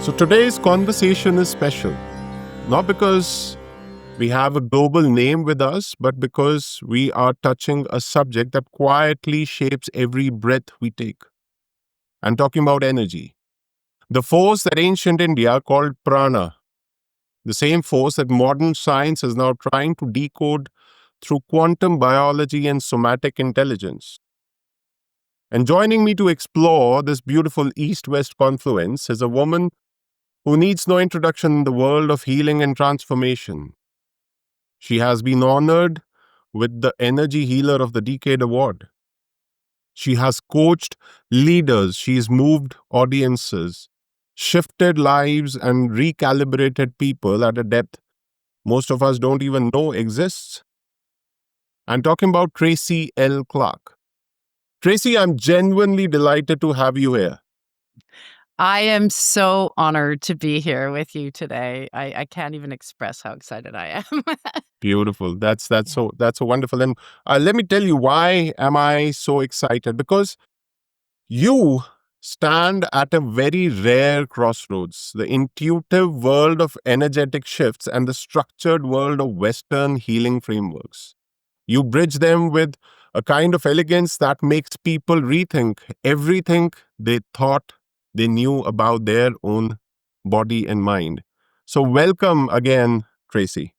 So today's conversation is special, not because we have a global name with us, but because we are touching a subject that quietly shapes every breath we take. I'm talking about energy, the force that ancient India called Prana, the same force that modern science is now trying to decode through quantum biology and somatic intelligence. And joining me to explore this beautiful East West confluence is a woman who needs no introduction in the world of healing and transformation. She has been honored with the Energy Healer of the Decade award. She has coached leaders, she's moved audiences, shifted lives, and recalibrated people at a depth most of us don't even know exists. I'm talking about Tracy L Clark. Tracy, I'm genuinely delighted to have you here. I am so honored to be here with you today. I can't even express how excited I am. Beautiful. That's so wonderful. And let me tell you, why am I so excited? Because you stand at a very rare crossroads, the intuitive world of energetic shifts and the structured world of Western healing frameworks. You bridge them with a kind of elegance that makes people rethink everything they thought they knew about their own body and mind. So, welcome again, Tracy.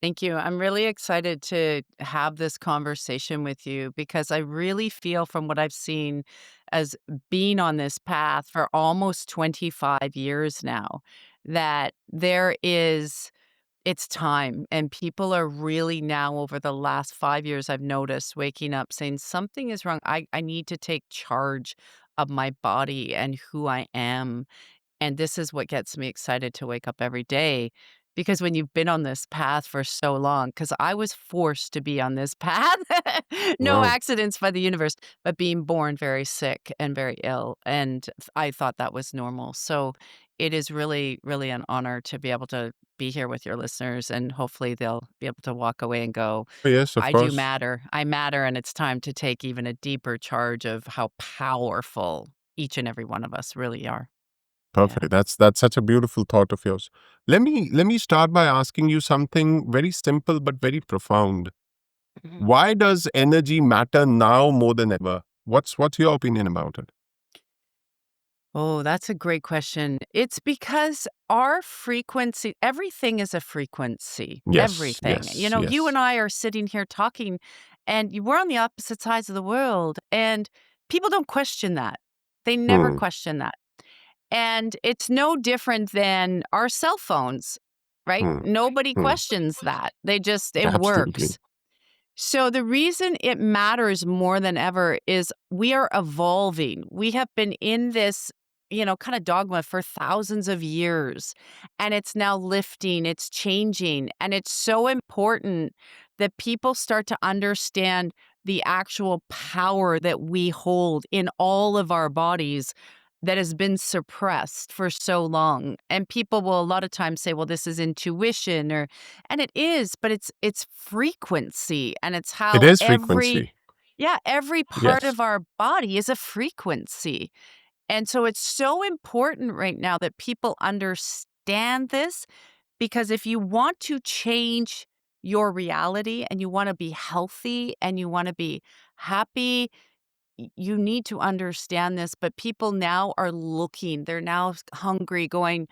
Thank you. I'm really excited to have this conversation with you because I really feel from what I've seen as being on this path for almost 25 years now that it's time. And people are really now, over the last 5 years, I've noticed waking up saying something is wrong. I need to take charge of my body and who I am. And this is what gets me excited to wake up every day, because when you've been on this path for so long, because I was forced to be on this path, no Wow. accidents by the universe, but being born very sick and very ill. And I thought that was normal. So it is really, really an honor to be able to be here with your listeners, and hopefully they'll be able to walk away and go, Yes, of I do course. matter. I matter. And it's time to take even a deeper charge of how powerful each and every one of us really are. Yeah. Perfect. That's such a beautiful thought of yours. Let me start by asking you something very simple but very profound. Mhm. Why does energy matter now more than ever? What's your opinion about it? Oh, that's a great question. It's because our frequency, everything is a frequency, Yes, everything. yes, You yes. and I are sitting here talking, and we're on the opposite sides of the world, and people don't question that. They never Hmm, question that. And it's no different than our cell phones, right? hmm, Nobody hmm. questions that. It Absolutely. works. So the reason it matters more than ever is we are evolving. We have been in this, kind of dogma for thousands of years, and it's now lifting, it's changing, and it's so important that people start to understand the actual power that we hold in all of our bodies that has been suppressed for so long. And people will a lot of times say, well, this is intuition, and it is, but it's frequency, and it's It how is every frequency. yeah, every part Yes. of our body is a frequency. And so it's so important right now that people understand this, because if you want to change your reality and you want to be healthy and you want to be happy, you need to understand this. But people now are looking, they're now hungry, going,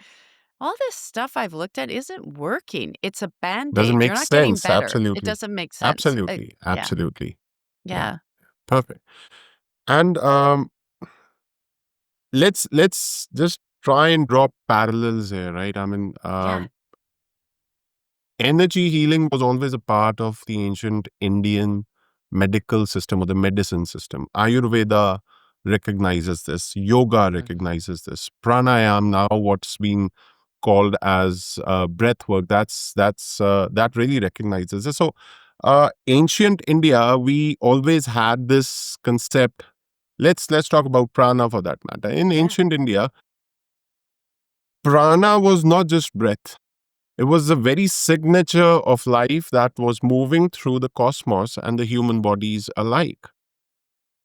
all this stuff I've looked at isn't working. It's a Does it Band-Aid. You're make not getting sense? better. It Absolutely. doesn't make sense. Absolutely. Yeah. Absolutely. Yeah. Yeah. Perfect. And let's just try and draw parallels here, right? I mean, Yeah. energy healing was always a part of the ancient Indian medical system or the medicine system. Ayurveda recognizes this, yoga Mhm. recognizes this, pranayam, now what's been called as breathwork, that really recognizes this. So, ancient India, we always had this concept. Let's talk about prana for that matter. In Yeah. ancient India, prana was not just breath. It was the very signature of life that was moving through the cosmos and the human bodies alike.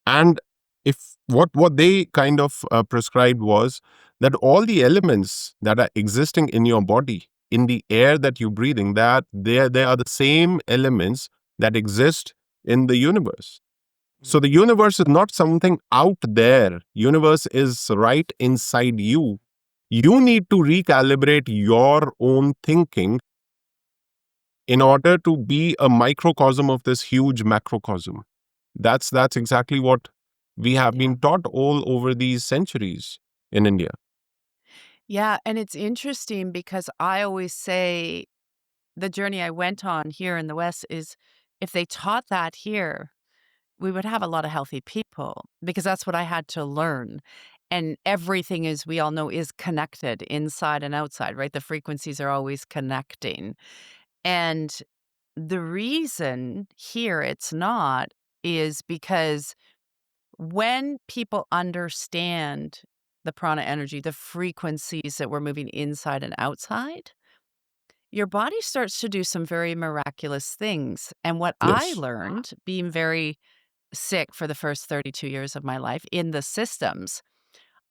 And if what they kind of prescribed was that all the elements that are existing in your body, in the air that you're breathing, that they are the same elements that exist in the universe. So the universe is not something out there. Universe is right inside you. You need to recalibrate your own thinking in order to be a microcosm of this huge macrocosm. That's exactly what we have Yeah. been taught all over these centuries in India. Yeah, and it's interesting because I always say the journey I went on here in the West is if they taught that here, we would have a lot of healthy people because that's what I had to learn. And everything, as we all know, is connected inside and outside, right? The frequencies are always connecting. And the reason here it's not is because when people understand the prana energy, the frequencies that we're moving inside and outside, your body starts to do some very miraculous things. And what I Yes. learned being very sick for the first 32 years of my life in the systems,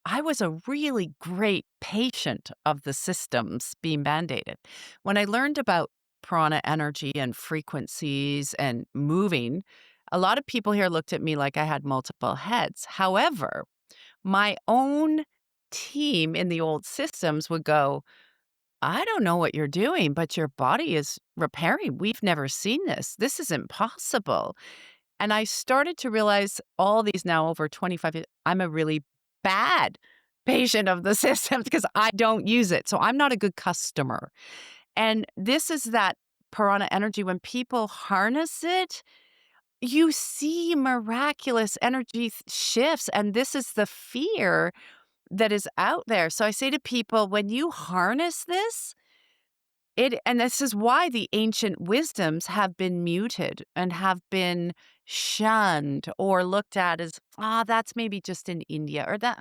I was a really great patient of the systems being band-aided. When I learned about prana energy and frequencies and moving, a lot of people here looked at me like I had multiple heads. However, my own team in the old systems would go, I don't know what you're doing, but your body is repairing. We've never seen this. This is impossible. And I started to realize all these now over 25 years, I'm a really bad patient of the system because I don't use it. So I'm not a good customer. And this is that piranha energy. When people harness it, you see miraculous energy shifts. And this is the fear that is out there. So I say to people, when you harness this, and this is why the ancient wisdoms have been muted and have been shunned or looked at as, ah, that's maybe just in India or that,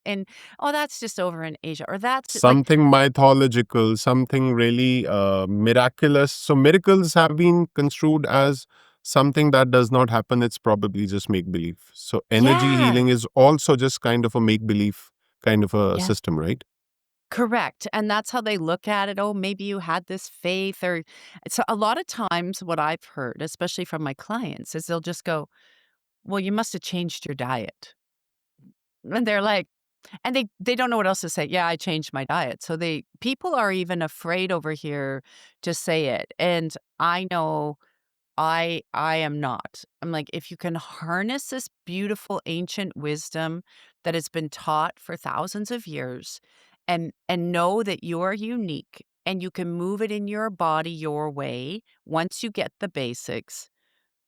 and oh, that's just over in Asia or like, Something mythological, something really miraculous. So miracles have been construed as something that does not happen. It's probably just make believe. So energy yeah, healing is also just kind of a make believe kind of a yeah, system, right? correct. And that's how they look at it. Oh, maybe you had this faith or so a lot of times what I've heard, especially from my clients, is they'll just go, well, you must have changed your diet. And they're like, and they don't know what else to say. Yeah, I changed my diet. So people are even afraid over here to say it. And I know I am not. I'm like, if you can harness this beautiful ancient wisdom that has been taught for thousands of years and know that you're unique and you can move it in your body your way, once you get the basics,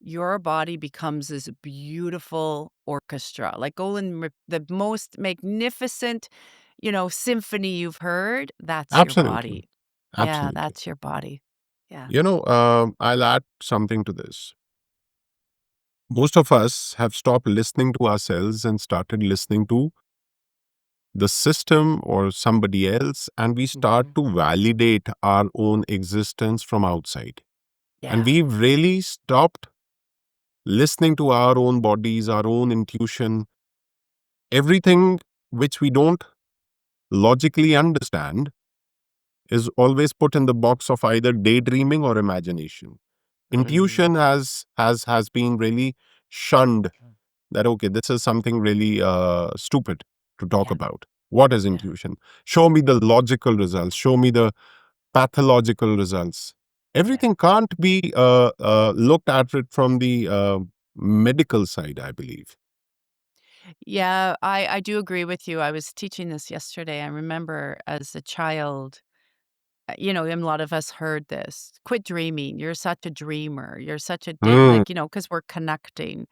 your body becomes this beautiful orchestra. Like the most magnificent, symphony you've heard, that's your Absolutely. body. Yeah, Absolutely. that's your body. Yeah. I'll add something to this. Most of us have stopped listening to ourselves and started listening to the system or somebody else, and we start Mhm. to validate our own existence from outside. And Yeah. we've really stopped listening to our own bodies, our own intuition, everything which we don't logically understand is always put in the box of either daydreaming or imagination. Mhm. Intuition has been really shunned, that okay, this is something really stupid to talk Yeah. about. What is Yeah. intuition? Show me the logical results, show me the pathological results. Yeah. Everything can't be looked at it from the medical side, I believe. Yeah, I do agree with you. I was teaching this yesterday. I remember as a child, and a lot of us heard this. Quit dreaming. You're such a dreamer. You're such a Mm, because we're connecting.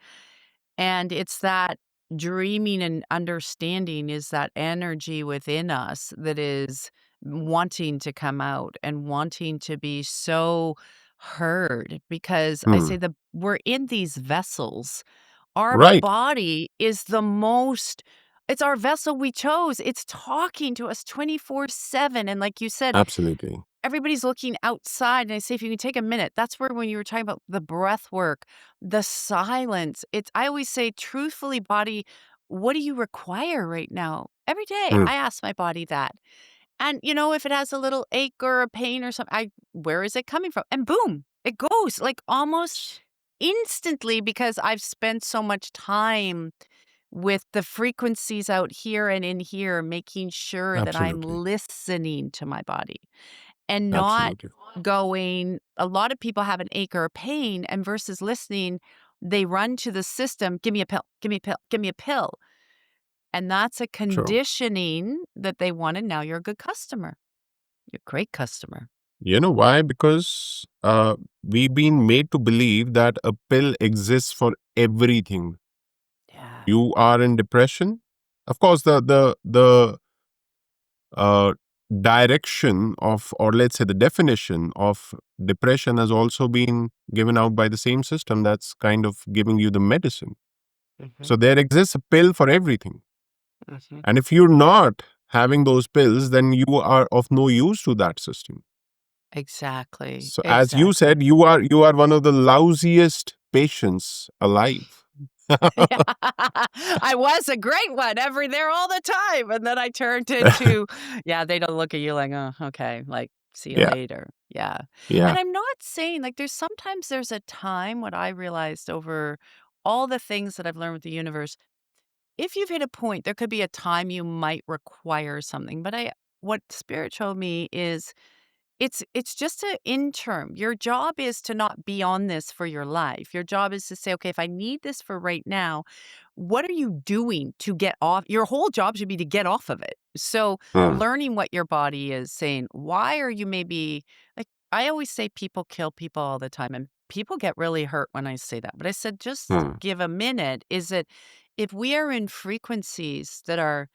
And it's that dreaming and understanding is that energy within us that is wanting to come out and wanting to be so heard because I say mm. we're in these vessels. Our Right. body is it's our vessel we chose. It's talking to us 24/7. And like you said, Absolutely. everybody's looking outside, and I say, if you can take a minute, that's where when you were talking about the breath work, the silence, I always say, truthfully, body, what do you require right now? Every day Mm, I ask my body that. And, you know, if it has a little ache or a pain or something, where is it coming from? And boom, it goes like almost instantly because I've spent so much time with the frequencies out here and in here, making sure that I'm absolutely. listening to my body and not Absolutely. going. A lot of people have an ache or a pain, and versus listening, they run to the system, give me a pill, give me a pill, give me a pill. And that's a True. conditioning that they want, and now you're a good customer. You're a great customer. You know why? Because we've been made to believe that a pill exists for everything. Yeah. You are in depression. Of course, the uh, direction of, or let's say the definition of depression has also been given out by the same system that's kind of giving you the medicine. Mhm, So there exists a pill for everything. mhm. And if you're not having those pills, then you are of no use to that system. Exactly, So as you exactly. said, you are one of the lousiest patients alive. Yeah. I was a great one, every there all the time, and then I turned into yeah, they don't look at you like, "Oh, okay," like, "See you Yeah, later." Yeah. yeah. And I'm not saying like, there's a time, what I realized over all the things that I've learned with the universe, if you've hit a point, there could be a time you might require something, but I what spirit showed me is it's just an interim. Your job is to not be on this for your life. Your job is to say, "Okay, if I need this for right now, what are you doing to get off?" Your whole job should be to get off of it. So, Mm, learning what your body is saying, why are you maybe like I always say people kill people all the time, and people get really hurt when I say that. But I said, just mm, give a minute. Is it if we are in frequencies that are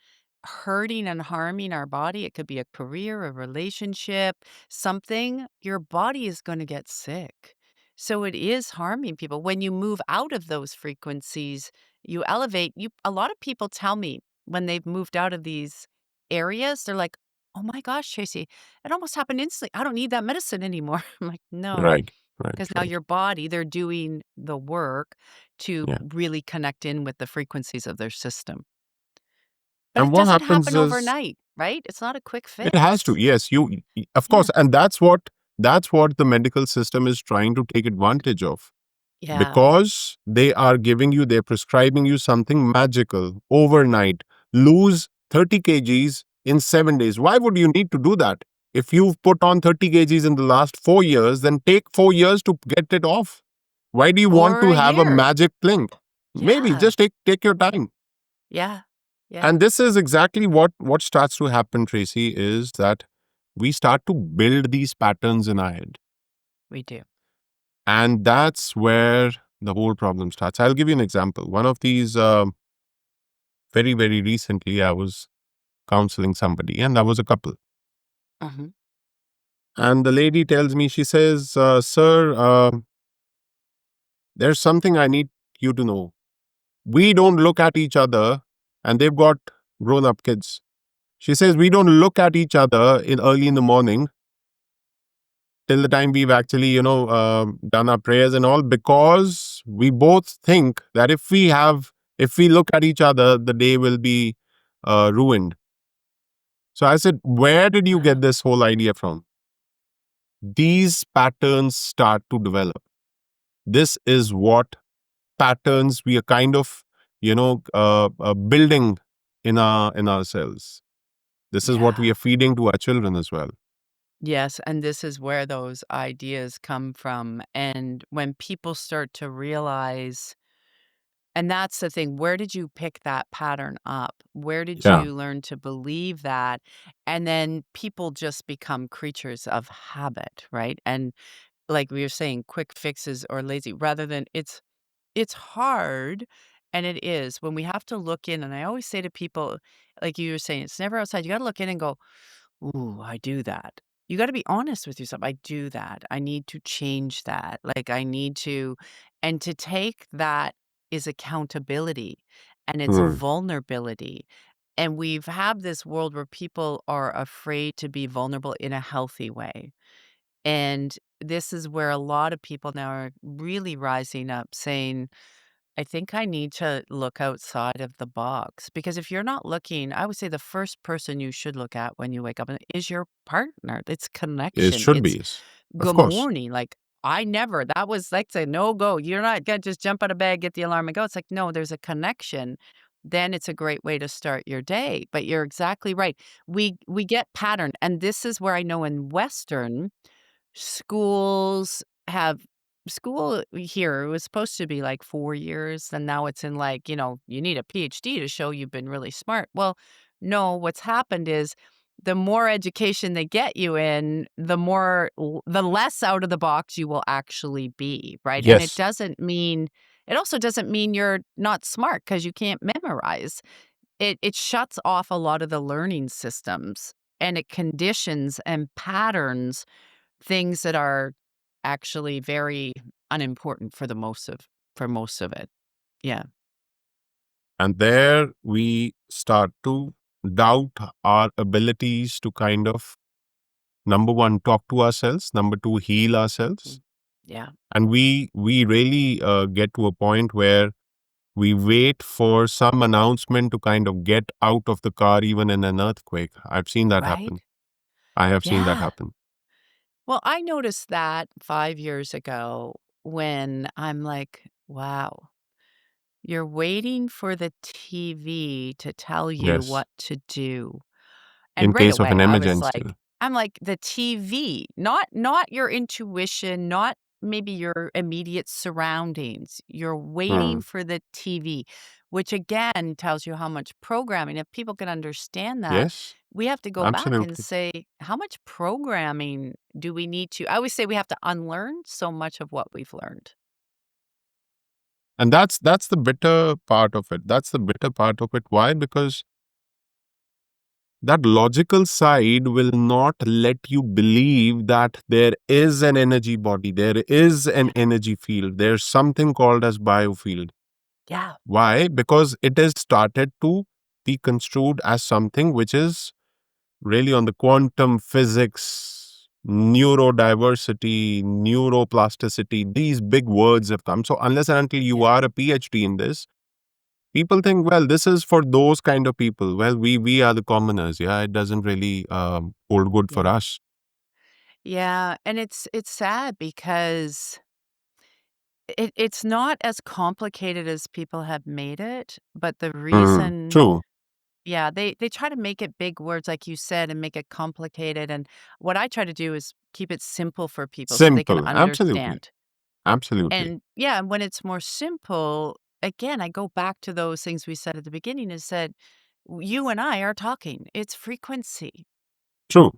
hurting and harming our body, it could be a career, a relationship, something, your body is going to get sick. So it is harming people. When you move out of those frequencies, you elevate. You a lot of people tell me when they've moved out of these areas, they're like, "Oh my gosh, Tracy, it almost happened instantly. I don't need that medicine anymore." I'm like, "No, right, right, because now right. your body, they're doing the work to Yeah. really connect in with the frequencies of their system." But And it what doesn't happens happen is overnight, right? It's not a quick it has to. fix. Yes, of Yeah. course, and that's what the medical system is trying to take advantage of, Yeah. because they are giving you, they're prescribing you something magical overnight. Lose 30 kgs in 7 days. Why would you need to do that? If you've put on 30 kgs in the last 4 years, then take 4 years to get it off. Why do you want Or to a have a year. magic thing? Maybe Yeah. just take your time. Yeah. Yeah. And this is exactly what starts to happen, Tracy, is that we start to build these patterns in our head. We do. And that's where the whole problem starts. I'll give you an example. One of these, very, very recently, I was counseling somebody, and that was a couple. Mhm. And the lady tells me, she says, Sir, there's something I need you to know. We don't look at each other, and they've got grown up kids. She says, we don't look at each other in early in the morning till the time we've actually, done our prayers and all, because we both think that if we look at each other, the day will be ruined. So I said, where did you get Wow. this whole idea from? These patterns start to develop. This is what patterns we are kind of, building in ourselves. This is what we Yeah. are feeding to our children as well. Yes, and this is where those ideas come from, and when people start to realize and that's the thing, where did you pick that pattern up? Where did Yeah. you learn to believe that? And then people just become creatures of habit, right? And like we were saying, quick fixes or lazy rather than it's hard, and it is when we have to look in, and I always say to people, like you were saying, it's never outside. You gotta look in and go, "Ooh, I do that." You gotta be honest with yourself. "I do that. I need to change that." Like, I need to and to take that is accountability, and it's Hmm. vulnerability, and we've have this world where people are afraid to be vulnerable in a healthy way, and this is where a lot of people now are really rising up saying, I think I need to look outside of the box because if you're not looking, I would say the first person you should look at when you wake up is your partner. It's It connection. should be, It's yes. Of good course. morning. Like I never, that was like a no go. You're not gonna just jump out of bed, get the alarm and go. It's like, no, there's a connection. Then it's a great way to start your day. But you're exactly right. We get patterned. And this is where I know in Western schools have school here, it was supposed to be like 4 years, and now it's in like, you need a PhD to show you've been really smart. Well, no, what's happened is the more education they get you in, the less out of the box you will actually be, right? And Yes. it also doesn't mean you're not smart because you can't memorize. It shuts off a lot of the learning systems, and it conditions and patterns things that are actually very unimportant for most of it. Yeah. And there we start to doubt our abilities to kind of, number one, talk to ourselves, number two, heal ourselves. Mm. Yeah. And we really get to a point where we wait for some announcement to kind of get out of the car, even in an earthquake. I've seen that Right? happen. I have seen that Yeah. happen. Well, I noticed that 5 years ago when I'm like, "Wow, you're waiting for the TV to tell you Yes. what to do." In And right case of away, an I was emergency. like I'm like, "The TV, not your intuition, not maybe your immediate surroundings. You're waiting Hmm. for the TV," which again tells you how much programming if people can understand that, Yes, we have to go back and absolutely. say, "How much programming do we need to" I always say we have to unlearn so much of what we've learned. And that's the bitter part of it. That's the bitter part of it. Why? Because that logical side will not let you believe that there is an energy body, there is an Yeah. energy field, there's something called as biofield. Yeah. Why? Because it is started to be construed as something which is really on the quantum physics, neurodiversity, neuroplasticity. These big words have come. So unless and until you Yeah. are a PhD in this, people think, well, this is for those kind of people. Well, we are the commoners. Yeah, it doesn't really hold good for Yeah. us. Yeah, and it's sad because it's not as complicated as people have made it, but the Mm, reason true. yeah, they try to make it big words like you said and make it complicated, and what I try to do is keep it simple for people so they can Simple. Absolutely. understand. Absolutely. And yeah, and when it's more simple, again, I go back to those things we said at the beginning is said, you and I are talking. It's frequency. True.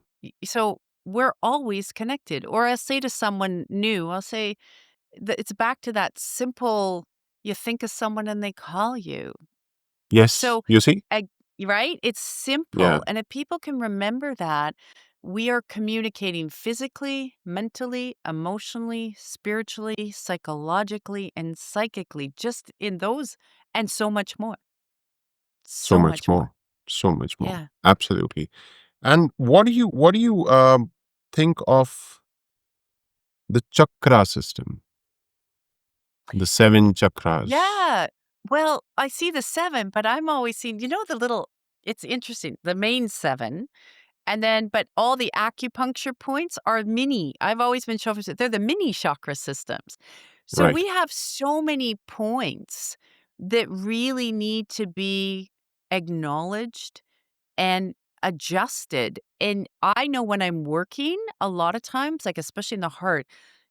So we're always connected. Or I'll say to someone new, I'll say, it's back to that simple, you think of someone and they call you. Yes. So, You see? ag right? It's Yeah. simple, and if people can remember that, we are communicating physically, mentally, emotionally, spiritually, psychologically, and psychically, just in those and so much more. So So much much more. more. So much more. Yeah. Absolutely. And what do you think of the chakra system, the seven chakras? Yeah. Well, I see the 7, but I'm always seeing the little it's interesting, the main 7. And then but all the acupuncture points are mini. I've always been shown they're the mini chakra systems. So Right. we have so many points that really need to be acknowledged and adjusted. And I know when I'm working, a lot of times, like especially in the heart,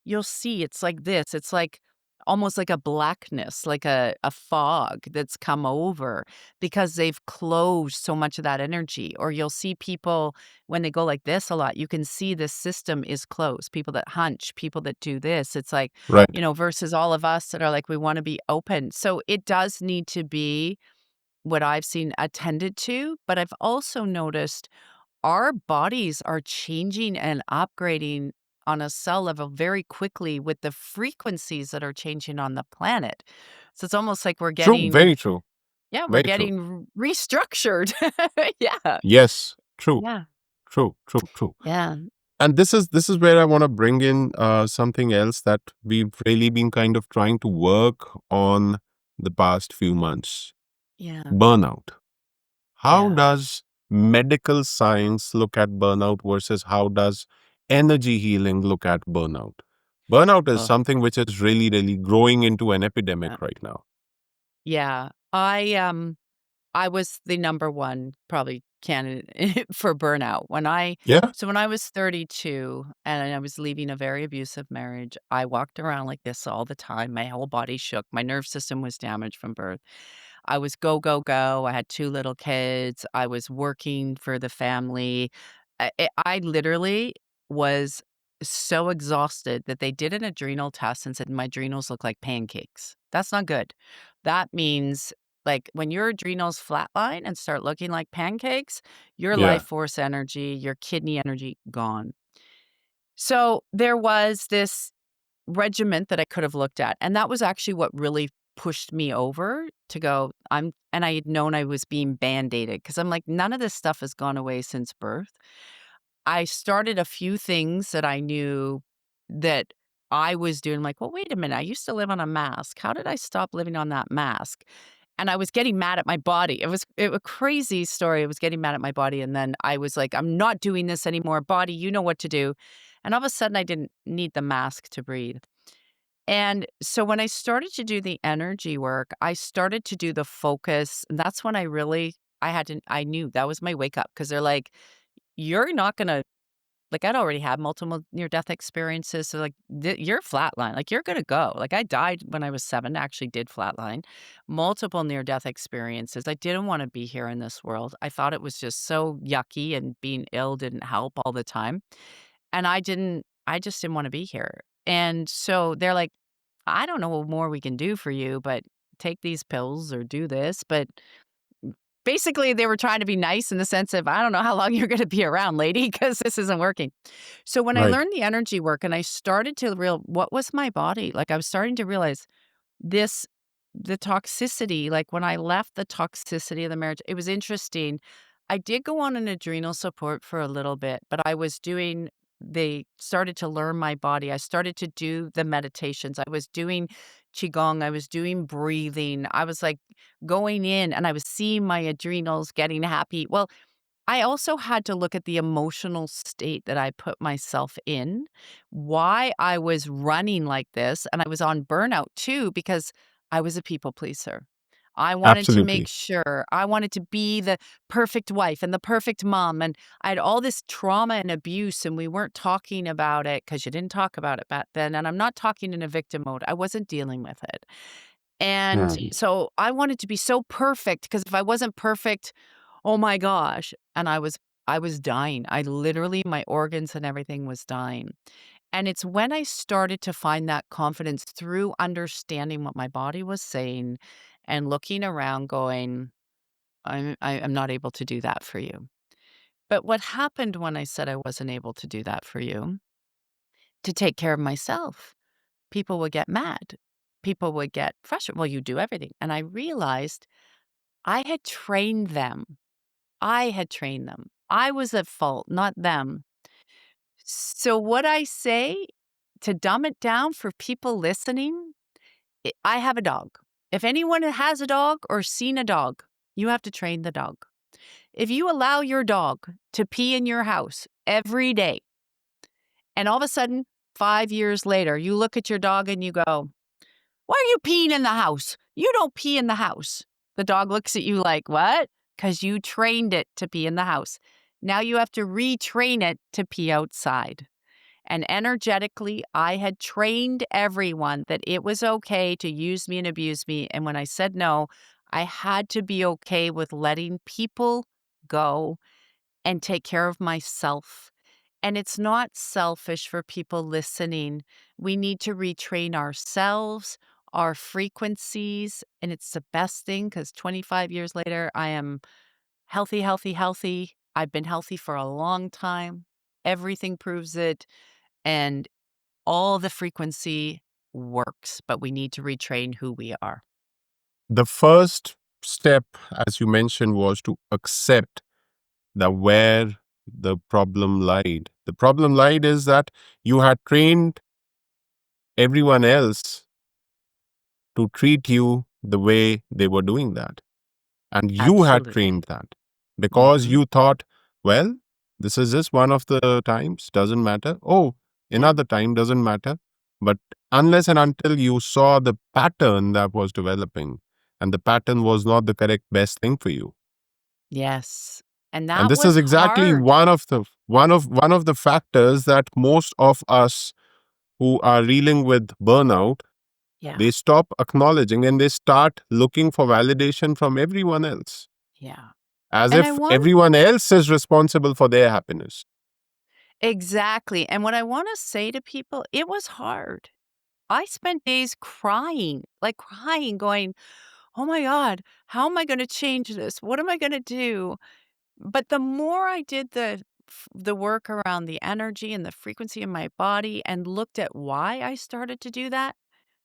you'll see it's like this. It's like almost like a blackness, like a fog that's come over because they've closed so much of that energy. Or you'll see people when they go like this a lot, you can see the system is closed. People that hunch, people that do this. It's like, Right. versus all of us that are like, we want to be open. So it does need to be what I've seen attended to, but I've also noticed our bodies are changing and upgrading on a cell level very quickly with the frequencies that are changing on the planet. So it's almost like we're True. getting, Very true. yeah, we're Very true. getting restructured. Yeah. Yes. True. Yeah. True. True. True. Yeah. And this is where I want to bring in something else that we've really been kind of trying to work on the past few months. Yeah. Burnout. How Yeah. does medical science look at burnout versus how does energy healing look at burnout? Burnout is Oh, something which is really, really growing into an yeah. epidemic right now. Yeah. I was the number one probably candidate for burnout. Yeah. When I was 32 and I was leaving a very abusive marriage, I walked around like this all the time. My whole body shook. My nerve system was damaged from birth. I was go, go, go. I had 2 little kids. I was working for the family. I literally was so exhausted that they did an adrenal test and said my adrenals look like pancakes. That's not good. That means, like, when your adrenals flatline and start looking like pancakes, your life Yeah. force energy, your kidney energy, gone. So, there was this regiment that I could have looked at, and that was actually what really pushed me over to go, and I had known I was being band-aided because 'cause I'm like, "None of this stuff has gone away since birth." I started a few things that I knew that I was doing, like, "Well, wait a minute, I used to live on a mask. How did I stop living on that mask?" And I was getting mad at my body. A crazy story. I was getting mad at my body, and then I was like, "I'm not doing this anymore. Body, you know what to do." And all of a sudden, I didn't need the mask to breathe. And so when I started to do the energy work, I started to do the focus, and that's when I knew that was my wake up because 'cause they're like, "You're not gonna," like, I'd already had multiple near-death experiences, so, like, "You're flatline, like, you're gonna go." Like, I died when I was 7, actually did flatline. Multiple near-death experiences. I didn't wanna be here in this world. I thought it was just so yucky, and being ill didn't help all the time, and I just didn't wanna be here. And so they're like, "I don't know what more we can do for you, but take these pills or do this," but basically, they were trying to be nice in the sense of, "I don't know how long you're gonna be around, lady, because this isn't working." So when I Right. learned the energy work and I started to real what was my body? Like, I was starting to realize this the toxicity, like, when I left the toxicity of the marriage, it was interesting. I did go on an adrenal support for a little bit, but I was doing they started to learn my body. I started to do the meditations. I was doing qigong. I was doing breathing. I was, like, going in, and I was seeing my adrenals getting happy. Well, I also had to look at the emotional state that I put myself in, why I was running like this, and I was on burnout too because I was a people pleaser. I wanted to make Absolutely. sure I wanted to be the perfect wife and the perfect mom, and I had all this trauma and abuse, and we weren't talking about it because you didn't talk about it back then, and I'm not talking in a victim mode. I wasn't dealing with it. And Mm. so I wanted to be so perfect because if I wasn't perfect, oh my gosh, and I was dying. I literally my organs and everything was dying. And it's when I started to find that confidence through understanding what my body was saying and looking around going, I'm not able to do that for you. But what happened when I said I wasn't able to do that for you, to take care of myself, people would get mad. People would get frustrated. Well, you do everything. And I realized I had trained them. I had trained them. I was at fault, not them. So, what I say to dumb it down for people listening, I have a dog. If anyone has a dog or seen a dog, you have to train the dog. If you allow your dog to pee in your house every day, and all of a sudden, 5 years later, you look at your dog and you go, "Why are you peeing in the house? You don't pee in the house." The dog looks at you like, "What?" Because you trained it to pee in the house. Now you have to retrain it to pee outside. And energetically, I had trained everyone that it was okay to use me and abuse me. And when I said no, I had to be okay with letting people go and take care of myself. And it's not selfish for people listening. We need to retrain ourselves, our frequencies, and it's the best thing because 25 years later, I am healthy, healthy, healthy. I've been healthy for a long time. Everything proves it. And all the frequency works, but we need to retrain who we are. The first step, as you mentioned, was to accept that where the problem lied. The problem lied is that you had trained everyone else to treat you the way they were doing that. And you had Absolutely. trained that because Mhm. you thought, well, this is just one of the times, doesn't matter. Oh, Yeah. another time doesn't matter. But unless and until you saw the pattern that was developing, and the pattern was not the correct best thing for you. Yes. And And that this is was exactly hard. one of the factors that most of us who are dealing with burnout, Yeah. they stop acknowledging and they start looking for validation from everyone else, Yeah. as And I if want everyone else is responsible for their happiness. exactly. And what I want to say to people, it was hard. I spent days crying, like crying, going, "Oh my God, how am I going to change this? What am I going to do?" But the more I did the work around the energy and the frequency in my body and looked at why I started to do that,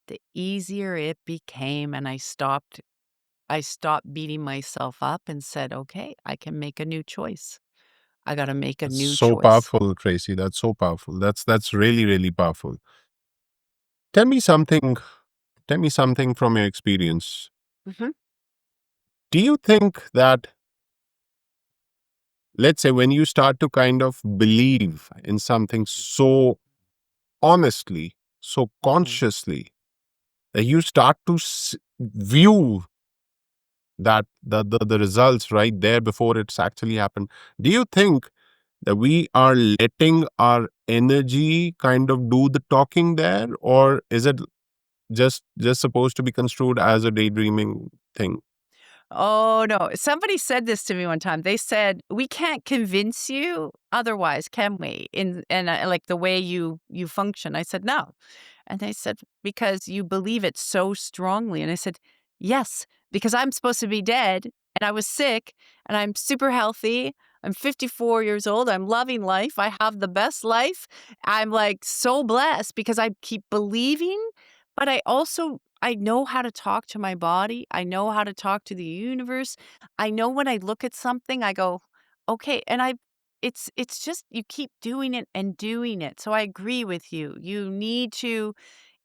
the easier it became and I stopped beating myself up and said, "Okay, I can make a new choice. I got to make a That's new so choice." powerful, Tracy. That's so powerful. That's really, really powerful. Tell me something. Tell me something from your experience. Mhm. Do you think that, let's say, when you start to kind of believe in something so honestly, so Mhm. consciously, that you start to view that the results right there before it's actually happened? Do you think that we are letting our energy kind of do the talking there, or is it just supposed to be construed as a daydreaming thing? Oh, no. Somebody said this to me one time. They said, "We can't convince you otherwise, can we? Like the way you function." I said, "No." And they said, "Because you believe it so strongly." And I said, "Yes, because I'm supposed to be dead and I was sick and I'm super healthy. I'm 54 years old. I'm loving life. I have the best life. I'm like so blessed because I keep believing, but I know how to talk to my body. I know how to talk to the universe. I know when I look at something, I go, okay. And it's just you keep doing it and doing it. So I agree with you. You need to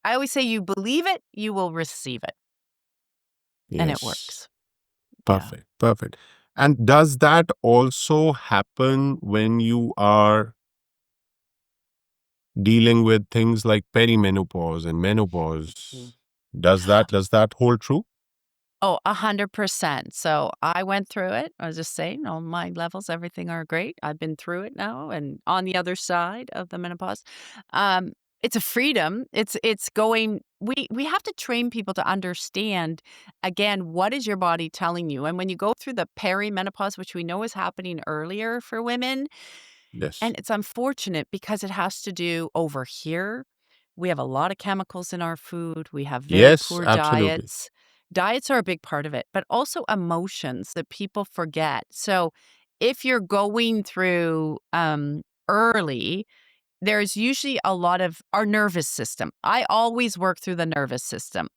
I always say you believe it, you will receive it, and it Yes. works. Yeah. Perfect. Perfect. And does that also happen when you are dealing with things like perimenopause and menopause? Does that hold true? Oh, 100%. So I went through it. I was just saying, on my levels, everything are great. I've been through it now and on the other side of the menopause. Um, it's a freedom. It's going we have to train people to understand again, what is your body telling you? And when you go through the perimenopause, which we know is happening earlier for women, Yes. and it's unfortunate because it has to do over here. We have a lot of chemicals in our food. We have very Yes, poor absolutely. diets. Diets are a big part of it, but also emotions that people forget. So if you're going through early, there's usually a lot of our nervous system. I always work through the nervous system.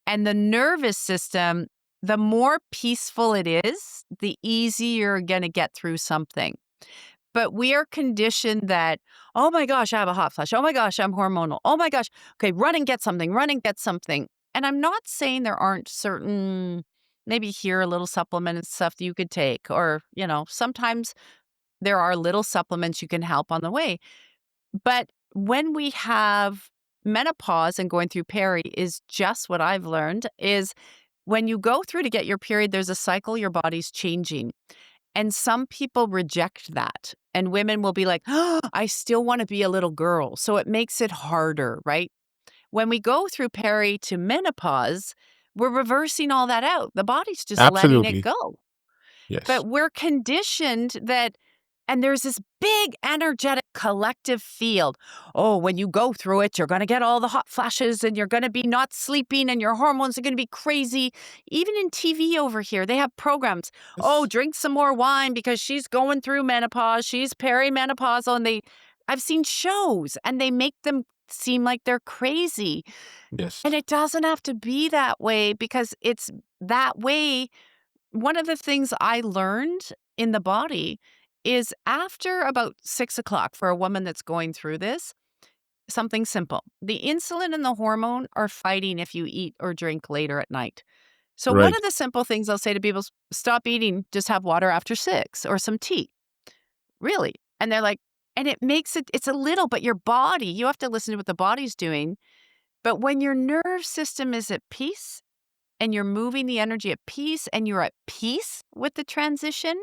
And the nervous system, the more peaceful it is, the easier you're going to get through something. But we are conditioned that, "Oh my gosh, I have a hot flash. Oh my gosh, I'm hormonal. Oh my gosh. Okay, run and get something. Run and get something." And I'm not saying there aren't certain maybe here a little supplement and stuff that you could take or, sometimes there are little supplements you can help on the way. But when we have menopause and going through peri is just what I've learned is when you go through to get your period, there's a cycle your body's changing. And some people reject that. And women will be like, "Oh, I still want to be a little girl." So it makes it harder, right? When we go through peri to menopause, we're reversing all that out. The body's just letting it Absolutely. go. Yes. But we're conditioned that and there's this big energetic collective field. Oh, when you go through it, you're going to get all the hot flashes and you're going to be not sleeping and your hormones are going to be crazy. Even in TV over here, they have programs. Oh, Yes. drink some more wine because she's going through menopause. She's perimenopausal. I've seen shows and they make them seem like they're crazy. Yes. And it doesn't have to be that way because it's that way one of the things I learned in the body is after about 6 o'clock for a woman that's going through this, something simple. The insulin and the hormone are fighting if you eat or drink later at night. So one Right. of the simple things I'll say to people is stop eating, just have water after 6 or some tea. Really. And they're like, and it makes it's a little, but your body, you have to listen to what the body's doing. But when your nerve system is at peace and you're moving the energy at peace and you're at peace with the transition,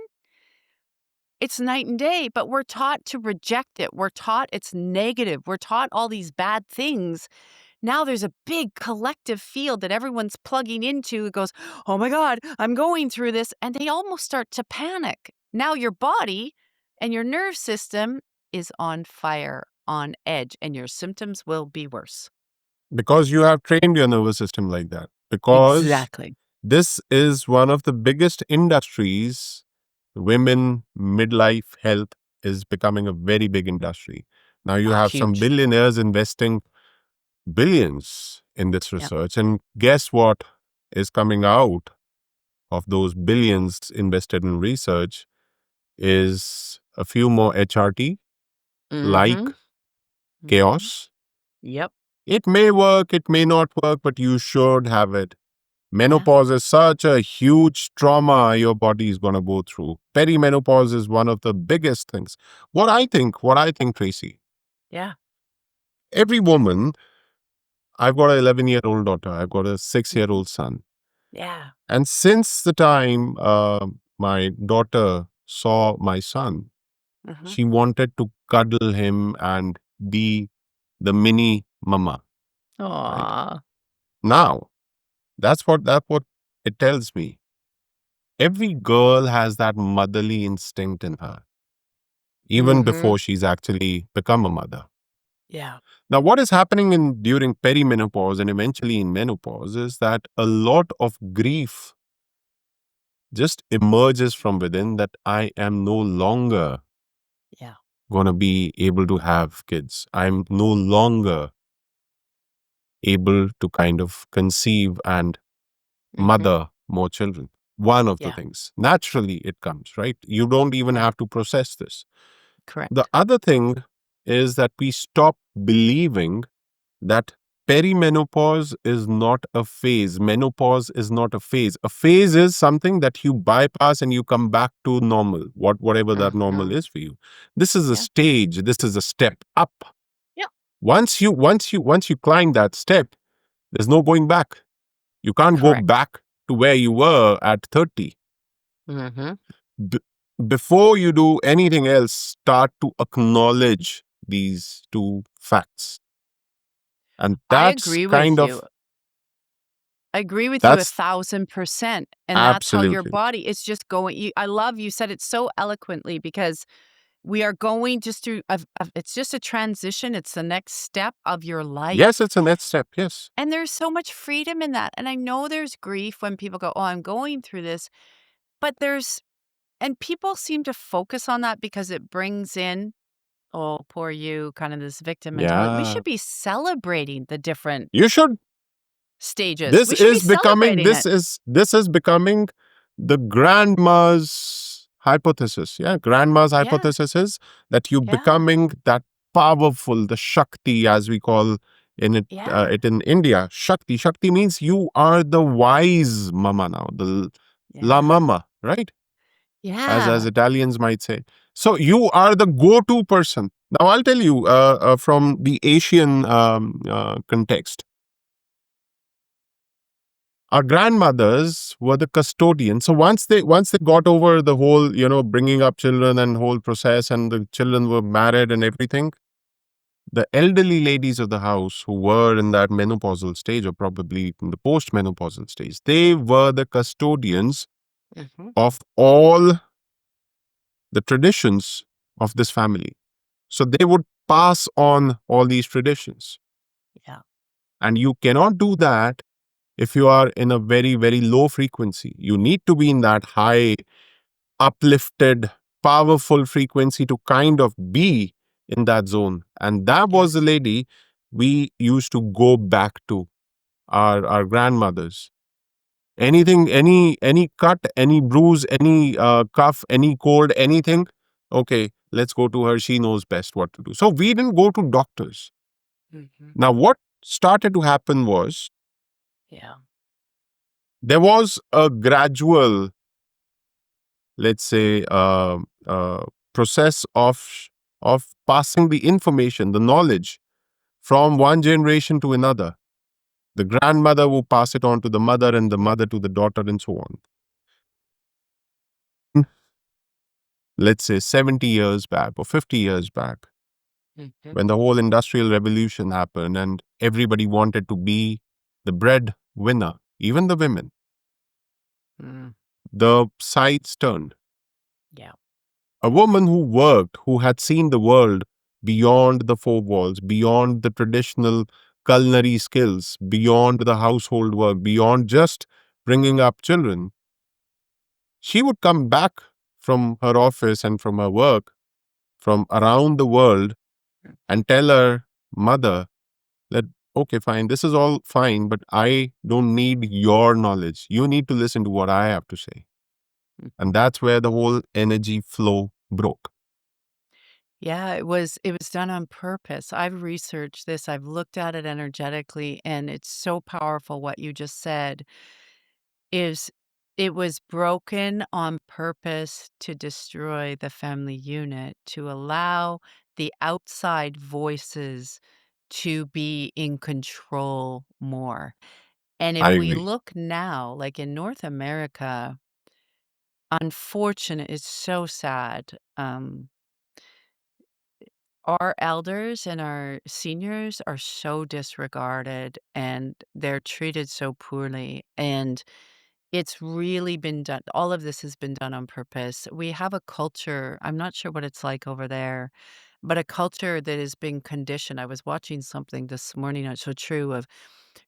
it's night and day, but we're taught to reject it. We're taught it's negative. We're taught all these bad things. Now there's a big collective field that everyone's plugging into. It goes, oh my God, I'm going through this. And they almost start to panic. Now your body and your nerve system is on fire, on edge, and your symptoms will be worse. Because you have trained your nervous system like that. Because Exactly. this is one of the biggest industries. Women midlife health is becoming a very big industry. Now you Oh, have some huge. billionaires investing billions in this Yep. research. And guess what is coming out of those billions invested in research is a few more HRT like Mm-hmm. Mm-hmm. chaos. Yep. It may work, it may not work, but you should have it. Yeah. Menopause is such a huge trauma your body is going to go through. Perimenopause is one of the biggest things. What I think, Tracy, Yeah. every woman, I've got an 11-year-old daughter, I've got a Mm-hmm. 6-year-old son. Yeah. And since the time my daughter saw my son, Mm-hmm. she wanted to cuddle him and be the mini mama, right? Aw. Now, that's what it tells me. Every girl has that motherly instinct in her, even Mm-hmm. before she's actually become a mother. Yeah. Now, what is happening in during perimenopause and eventually in menopause is that a lot of grief just emerges from within that I am no longer Yeah. going to be able to have kids. I'm no longer able to kind of conceive and Mm-hmm. mother more children. One of the Yeah. things. Naturally, it comes, right? You don't even Yeah. have to process this. The Correct. other thing is that we stop believing that perimenopause is not a phase. Menopause is not a phase. A phase is something that you bypass and you come back to normal, whatever that normal Mm-hmm. is for you. This is a Yeah. stage. This is a step up. Yeah. Once you climb that step, there's no going back. You can't go Correct. back to where you were at 30. Mm-hmm. B- Before you do anything else, start to acknowledge these two facts. And I that's agree kind with you. of, I agree with you that's 1,000%. And that's how your absolutely. body is just going. I love you said it so eloquently because we are going just through, it's just a transition. It's the next step of your Yes, life. it's a next step. Yes. And there's so much freedom in that. And I know there's grief when people go, oh, I'm going through this. But and people seem to focus on that because it brings in, oh, poor you, kind of this victim mentality. We Yeah. should be celebrating the different You should. stages. This We should be is becoming, celebrating this it. is, this is becoming the grandma's hypothesis. Yeah. Grandma's Yeah. hypothesis is that you Yeah. becoming that powerful, the Shakti, as we call Yeah. it in India. Shakti. Shakti means you are the wise mama now, the la Yeah. mama, right? As Yeah. Italians might say. So you are the go-to person. Now I'll tell you from the Asian context. Our grandmothers were the custodians. So once they got over the whole bringing up children and whole process, and the children were married and everything, the elderly ladies of the house who were in that menopausal stage or probably in the post-menopausal stage, they were the custodians Mhm. of all the traditions of this family. So they would pass on all these traditions. Yeah. And you cannot do that if you are in a very, very low frequency. You need to be in that high, uplifted, powerful frequency to kind of be in that zone. And that was the Yes. lady we used to go back to, our grandmothers. Anything, any cut, any bruise, any cuff, any cold, anything. Okay, let's go to her. She knows best what to do. So we didn't go to doctors. Mhm. Now, what started to happen was Yeah. There was a gradual, let's say, process of passing the information, the knowledge from one generation to another. The grandmother will pass it on to the mother, and the mother to the daughter, and so on. Let's say 70 years back or 50 years back, Mhm. when the whole industrial revolution happened and everybody wanted to be the bread winner, even the women, Mm, the sides turned. yeah. A woman who worked, who had seen the world beyond the four walls, beyond the traditional culinary skills, beyond the household work, beyond just bringing up children, she would come back from her office and from her work from around the world and tell her mother that, okay, fine, this is all fine, but I don't need your knowledge. You need to listen to what I have to say. Mm. And that's where the whole energy flow broke. Yeah, it was done on purpose. I've researched this, I've looked at it energetically, and it's so powerful what you just said is it was broken on purpose to destroy the family unit, to allow the outside voices to be in control more. And I if we agree. look now, like in North America, unfortunate, it's so sad. Our elders and our seniors are so disregarded and they're treated so poorly. And it's really been done. All of this has been done on purpose. We have a culture, I'm not sure what it's like over there, but a culture that has been conditioned. I was watching something this morning, it's so true, of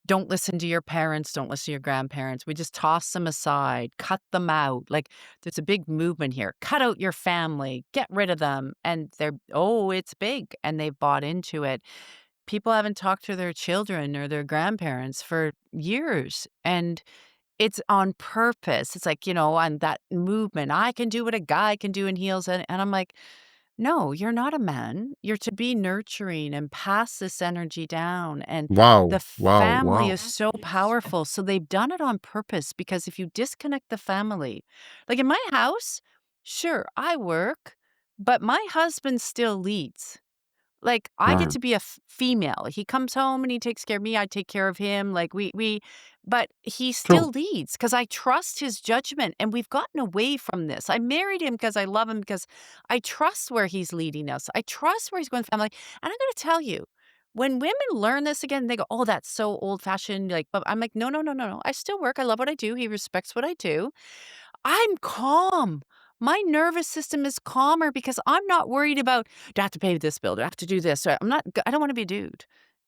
don't listen to your parents, don't listen to your grandparents. We just toss them aside, cut them out. Like there's a big movement here. Cut out your family, get rid of them. And they're, oh, it's big. And they've bought into it. People haven't talked to their children or their grandparents for years. And it's on purpose. It's like, on that movement, I can do what a guy can do in heels. And I'm like, no, you're not a man. You're to be nurturing and pass this energy down. And the Wow, wow, family wow. is so powerful. So they've done it on purpose because if you disconnect the family, like in my house, sure, I work, but my husband still leads. Like, I get Right. to be a female. He comes home and he takes care of me, I take care of him, like, we but he True. still leads because I trust his judgment, and we've gotten away from this. I married him because I love him, because I trust where he's leading us. I trust where he's going with family, and I'm gonna tell you, when women learn this again, they go, "Oh, that's so old-fashioned," like, but I'm like, "No, no, no, no, no. I still work, I love what I do, he respects what I do." I'm calm. My nervous system is calmer because I'm not worried about, "Do I have to pay this bill? Do I have to do this?" I don't wanna be a dude.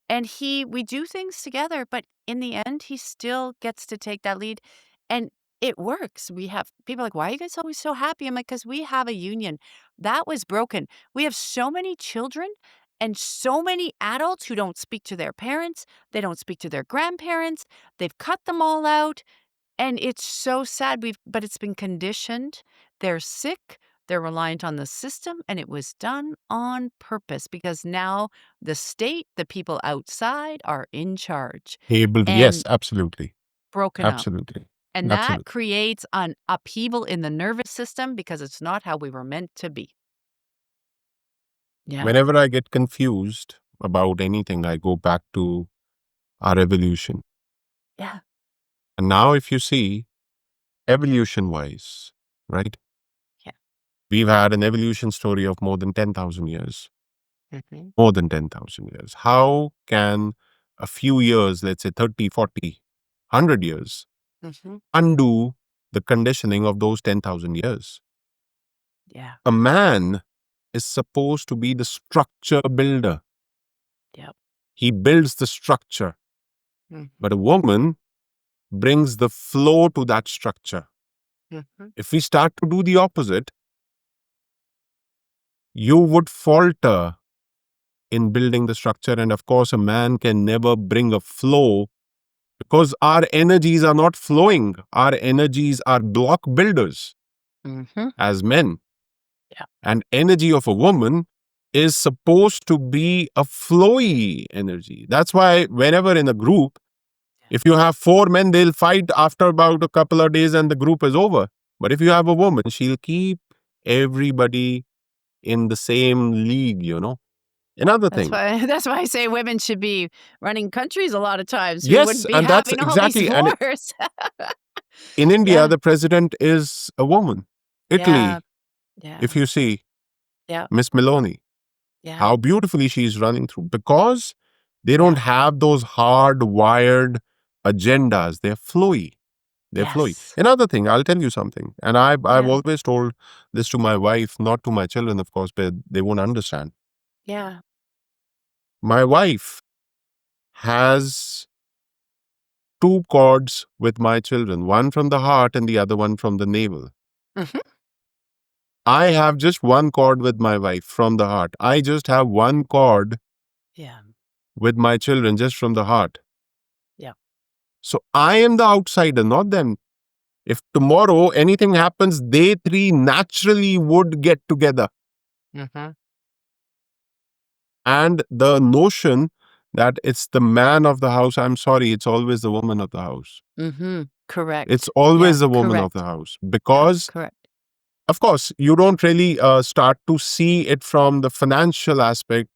And we do things together, but in the end, he still gets to take that lead, and it works. We have people are like, "Why are you guys always so happy?" I'm like, "'Cause we have a union." That was broken. We have so many children and so many adults who don't speak to their parents, they don't speak to their grandparents, they've cut them all out, and it's so sad. But it's been conditioned. They're sick, they're reliant on the system, and it was done on purpose because now the state, the people outside are in charge Able to, yes, and absolutely. broken up. Absolutely. And that Absolutely. creates an upheaval in the nervous system because it's not how we were meant to be. Yeah. Whenever I get confused about anything, I go back to our evolution. Yeah. And now, if you see, evolution wise, right? Yeah. We've had an evolution story of more than 10,000 years, Mhm. more than 10,000 years. How can a few years, let's say 30, 40, 100 years, Mhm. undo the conditioning of those 10,000 years? Yeah. A man is supposed to be the structure builder. Yep. He builds the structure, but Mhm. a woman brings the flow to that structure. Mhm. If we start to do the opposite, you would falter in building the structure. And of course, a man can never bring a flow because our energies are not flowing. Our energies are block builders Mhm. as men. Yeah. And energy of a woman is supposed to be a flowy energy. That's why whenever in a group, If you have four men, they'll fight after about a couple of days and the group is over. But if you have a woman, she'll keep everybody in the same league. Another That's thing. why that's why I say women should be running countries a lot of times. We Yes, wouldn't be and that's having all these exactly. And wars. in India, Yeah. the president is a woman. Yeah. Italy, if Yeah. you see Yeah. Miss Meloni, Yeah. how beautifully she's running through because they don't Yeah. have those hardwired agendas. They're flowy. They're flowy. Yes. Another thing, I'll tell you something, and I've Yeah. always told this to my wife, not to my children, of course, but they won't understand. Yeah. My wife has two cords with my children, one from the heart and the other one from the navel. Mhm. I have just one cord with my wife from the heart. I just have one cord Yeah. with my children just from the heart. Yeah. So I am the outsider, not them. If tomorrow anything happens, they three naturally would get together. Mhm. And the notion that it's the man of the house, I'm sorry, it's always the woman of the house. Mhm. It's Correct. always Yeah. the woman of the Correct. house Yeah. because, Correct. of course, you don't really start to see it from the financial aspect,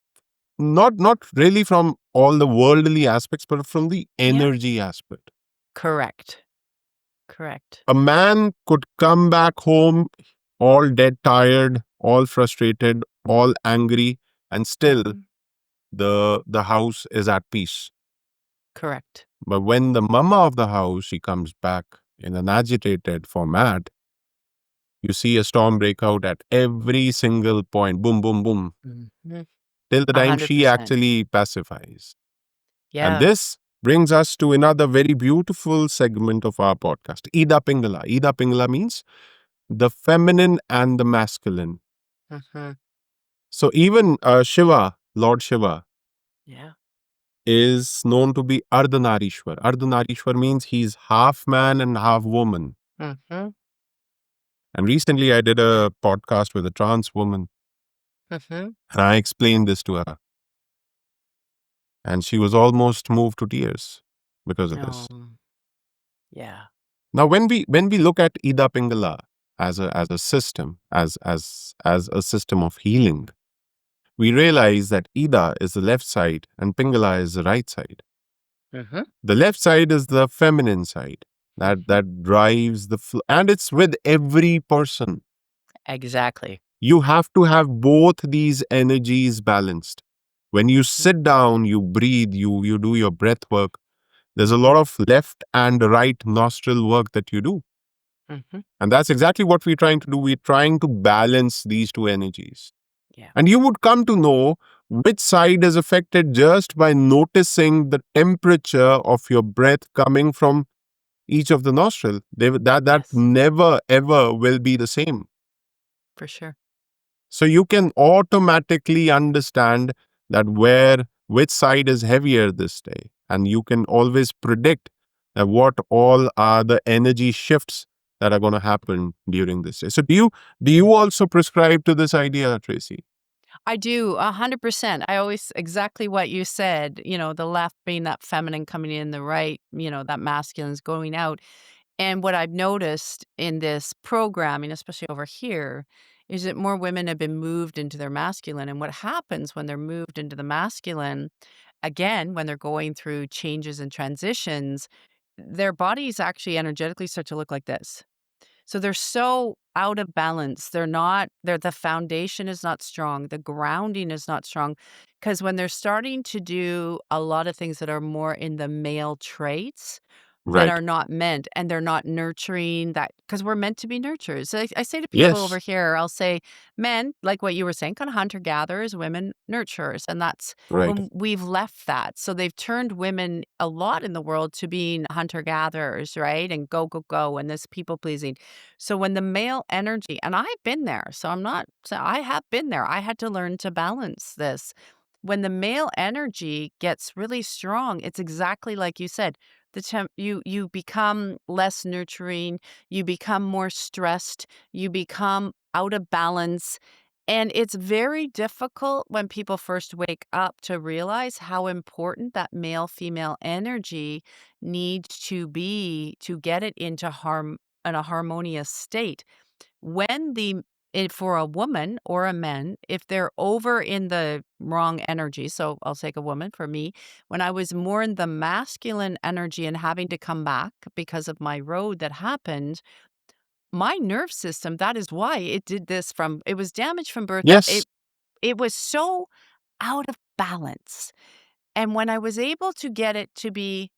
not really from all the worldly aspects, but from the Yeah. energy aspect. Correct. Correct. A man could come back home all dead tired, all frustrated, all angry, and still Mhm. the house is at peace. Correct. But when the mama of the house she comes back in an agitated format, you see a storm break out at every single point. Boom, boom, boom. Mhm. Till the time she 100%. actually pacifies. And Yeah. this brings us to another very beautiful segment of our podcast. Ida Pingala. Ida Pingala means the feminine and the masculine. Mhm. So even Shiva, Lord Shiva, Yeah. is known to be Ardhanarishwar. Ardhanarishwar means he's half man and half woman. Mhm. And recently I did a podcast with a trans woman Mhm. and I explained this to her. And she was almost moved to tears because of this. Oh. Yeah. Now when we look at Ida Pingala as a system, as a system of healing, we realize that Ida is the left side and Pingala is the right side. Mhm. The left side is the feminine side Mhm. that drives the flow, and it's with every person. Exactly. You have to have both these energies balanced. When you Mhm. sit down, you breathe, you do your breath work. There's a Mhm. lot of left and right nostril work that you do. Mhm. And that's exactly what we're trying to do. We're trying to balance these two energies. Yeah. And you would come to know which side is affected just by noticing the temperature of your breath coming from each of the nostril. That Yes. never ever will be the same. For sure. So you can automatically understand that which side is heavier this day. And you can always predict that what all are the energy shifts that are going to happen during this day. So do you also prescribe to this idea, Tracy? I do 100%. I always exactly what you said, the left being that feminine coming in, the right, that masculine's going out. And what I've noticed in this programming, especially over here, is that more women have been moved into their masculine. And what happens when they're moved into the masculine, again, when they're going through changes and transitions, their bodies actually energetically start to look like this. So they're so out of balance. The foundation is not strong. The grounding is not strong. Because when they're starting to do a lot of things that are more in the male traits that Right. are not meant, and they're not nurturing that, because we're meant to be nurturers. So I say to people over Yes. here, I'll say, men, like what you were saying, kind of hunter gatherers, women nurturers. And that's Right. when we've left that. So they've turned women a lot in the world to being hunter gatherers, right? And go, go, go. And this people pleasing. So when the male energy, and I've been there, so I have been there. I had to learn to balance this. When the male energy gets really strong, it's exactly like you said. You become less nurturing, you become more stressed, you become out of balance, And it's very difficult when people first wake up to realize how important that male female energy needs to be to get it into in a harmonious state. When for a woman or a man, if they're over in the wrong energy, so I'll take a woman for me, when I was more in the masculine energy and having to come back because of my road that happened, my nerve system, that is why it did this from it was damaged from birth up. Yes, It was so out of balance. And when I was able to get it to be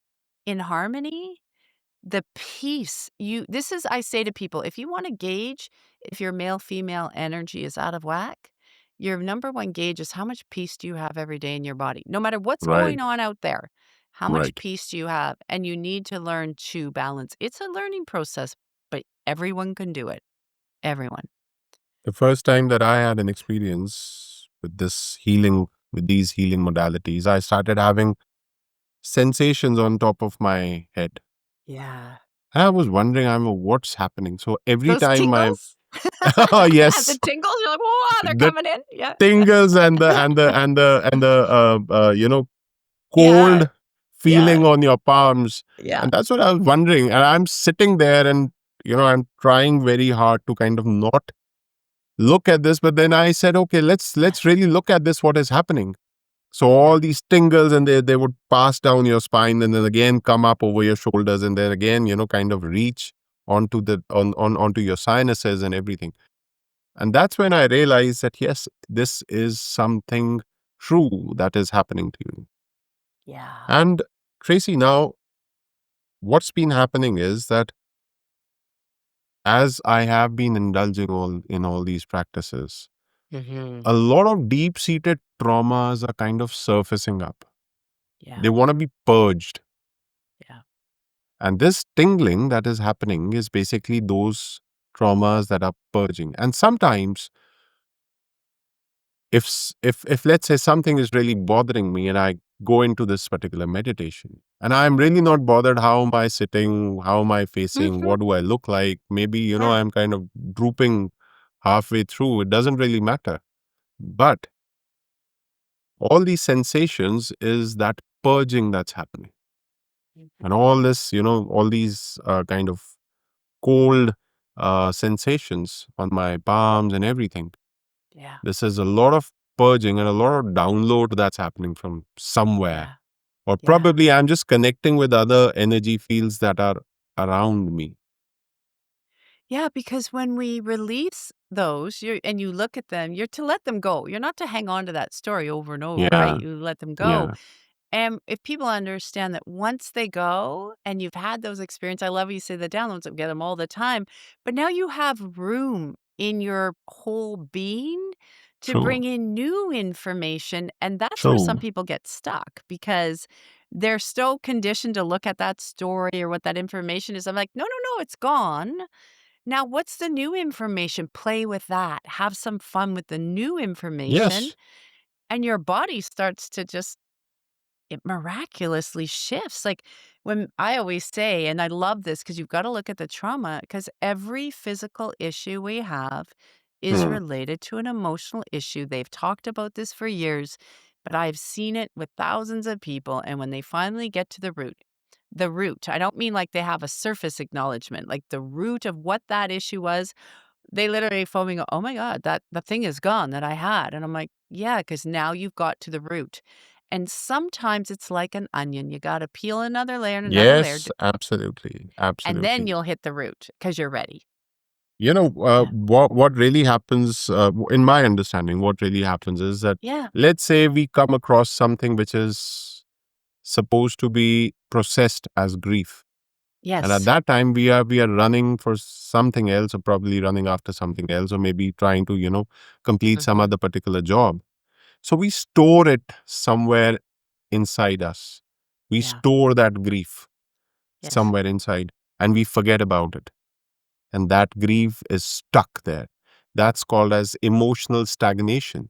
in harmony, the peace this is I say to people, if you wanna gauge if your male-female energy is out of whack, your number one gauge is how much peace do you have every day in your body? No matter what's going right, on out there, how much right. peace do you have? And you need to learn to balance. It's a learning process, but everyone can do it. Everyone. The first time that I had an experience with this healing, with these healing modalities, I started having sensations on top of my head. Yeah. I was wondering, what's happening. So every Those time my tingles? yes, The tingles, you're like, "Whoa, they're the coming in." Yeah. tingles and the Yeah. cold Yeah. feeling on your palms, Yeah. and that's what I was wondering. And I'm sitting there, and I'm trying very hard to kind of not look at this, but then I said, okay, let's really look at this. What is happening? So Yeah. all these tingles, and they would pass down your spine, and then again come up over your shoulders, and then again kind of reach onto your sinuses and everything. And that's when I realized that yes, this is something true that is happening to you. Yeah. And Tracy, now what's been happening is that as I have been indulging all these practices, Mhm. a lot of deep seated traumas are kind of surfacing up. Yeah. They want to be purged. Yeah. And this tingling that is happening is basically those traumas that are purging. And sometimes, if let's say something is really bothering me, and I go into this particular meditation, and I'm really not bothered, how am I sitting, how am I facing, Mhm. what do I look like? Maybe Yeah. I'm kind of drooping halfway through. It doesn't really matter. But all these sensations is that purging that's happening, and Mhm. all this, all these kind of cold sensations on my palms and everything. Yeah. This is a lot of purging and a lot of download that's happening from somewhere. Yeah. Or Yeah. probably I'm just connecting with other energy fields that are around me. Yeah, because when we release those, you look at them, you're to let them go. You're not to hang on to that story over and over, right? Yeah, You let them go. yeah, And if people understand that once they go and you've had those experiences, I love you say the downloads, I get them all the time, but now you have room in your whole being to true, bring in new information. And that's where some true. people get stuck because they're so conditioned to look at that story or what that information is. I'm like, no, no, no, it's gone. Now, what's the new information? Play with that. Have some fun with the new information. Yes. And your body starts to just it miraculously shifts. Like when I always say, and I love this because you've got to look at the trauma, because every physical issue we have is Hmm. related to an emotional issue. They've talked about this for years, but I've seen it with thousands of people. And when they finally get to the root, I don't mean like they have a surface acknowledgement, like the root of what that issue was, they literally phone me and go, "Oh my god, that the thing is gone that I had." And I'm like, "Yeah, because now you've got to the root." And sometimes it's like an onion. You gotta peel another layer and another layer, Yes, absolutely, and then absolutely. you'll hit the root because 'cause you're ready. Yeah. What really happens, in my understanding, what really happens is that, Yeah. let's say we come across something which is supposed to be processed as grief. And at Yes. that time, we are running for something else, or probably running after something else, or maybe trying to complete some Mhm. other particular job. So we store it somewhere inside us. We Yeah. store that grief Yes. somewhere inside, and we forget about it. And that grief is stuck there. That's called as emotional stagnation.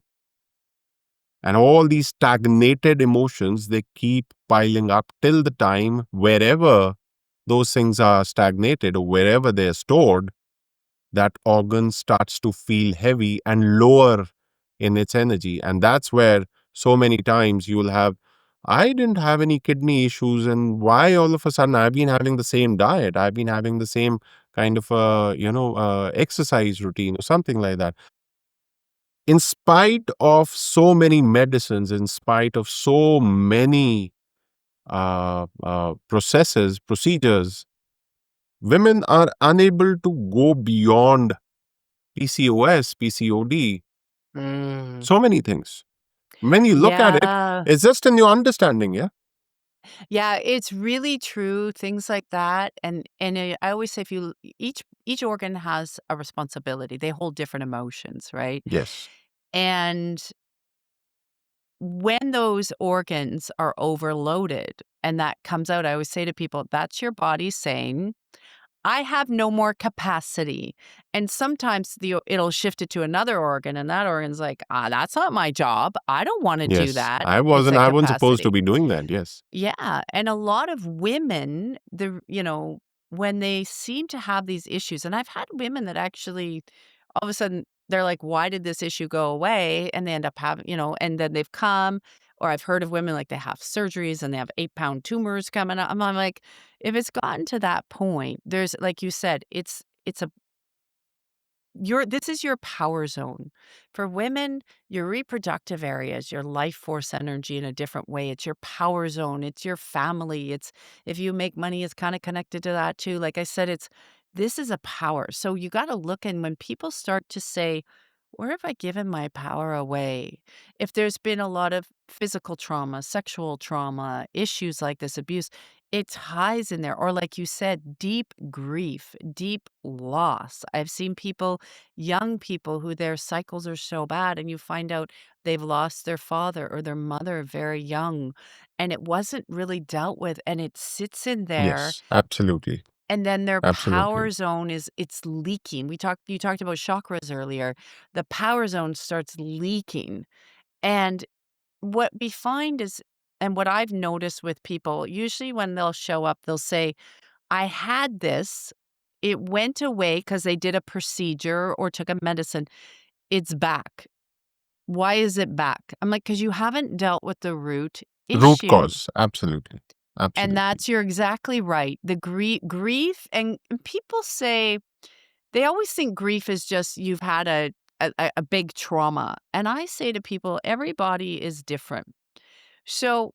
And all these stagnated emotions, they keep piling up till the time wherever those things are stagnated, or wherever they're stored, that organ starts to feel heavy and lower in its energy. And that's where so many times you will have, I didn't have any kidney issues, and why all of a sudden I've been having the same diet, I've been having the same kind of exercise routine or something like that. In spite of so many medicines, in spite of so many procedures, women are unable to go beyond PCOS, PCOD, Mm. so many things. When you look at it, Yeah. it's just in your understanding, yeah? Yeah, it's really true, things like that, and I always say if you each organ has a responsibility. They hold different emotions, right? Yes. And when those organs are overloaded and that comes out, I always say to people, that's your body saying, I have no more capacity. And sometimes it'll shift it to another organ, and that organ's like, that's not my job. I don't want to do Yes. that. I It's wasn't a I wasn't supposed to capacity. be doing that. Yes. Yeah, and a lot of women, when they seem to have these issues, and I've had women that actually all of a sudden they're like, "Why did this issue go away?" And they end up having, and then they've come, or I've heard of women like they have surgeries and they have 8-pound tumors coming up. I'm like, if it's gotten to that point, there's like you said, it's a this is your power zone. For women, your reproductive area is your life force energy in a different way. It's your power zone. It's your family. It's if you make money, it's kind of connected to that too. Like I said, this is a power. So you got to look, and when people start to say, where have I given my power away? If there's been a lot of physical trauma, sexual trauma, issues like this, abuse, it ties in there. Or, like you said, deep grief, deep loss. I've seen people, young people, who their cycles are so bad, and you find out they've lost their father or their mother very young, and it wasn't really dealt with, and it sits in there, Yes. Absolutely. and then their power Absolutely. zone it's leaking. You talked about chakras earlier. The power zone starts leaking. And what we find is, and what I've noticed with people, usually when they'll show up, they'll say, I had this, it went away because they did a procedure or took a medicine. It's back. Why is it back? I'm like, because you haven't dealt with the root Root issue. cause. Absolutely. And Absolutely. you're exactly right. The grief, and people say, they always think grief is just you've had a big trauma. And I say to people, everybody is different. So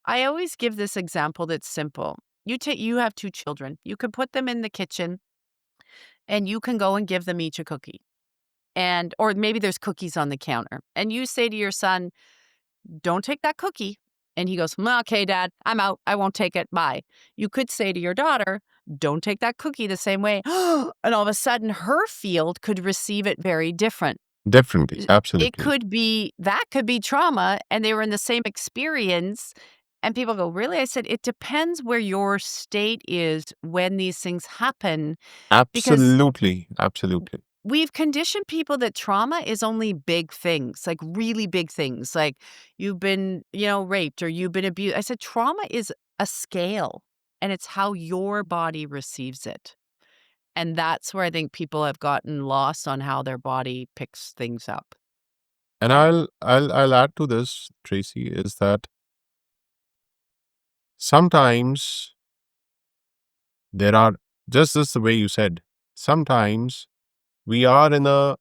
I always give this example that's simple. You have 2 children. You can put them in the kitchen and you can go and give them each a cookie. And or maybe there's cookies on the counter. And you say to your son, "Don't take that cookie." And he goes, "Okay, dad, I'm out. I won't take it. Bye." You could say to your daughter, "Don't take that cookie the same way." And all of a sudden her field could receive it very different. Definitely. It Absolutely. could be that could be trauma, and they were in the same experience, and people go, "Really?" I said, "It depends where your state is when these things happen, because Absolutely. Absolutely. we've conditioned people that trauma is only big things, like really big things, like you've been, raped or you've been abused." I said, "Trauma is a scale, and it's how your body receives it." And that's where I think people have gotten lost on how their body picks things up. And I'll add to this, Tracy, is that sometimes there are, just the way you said, sometimes we are in a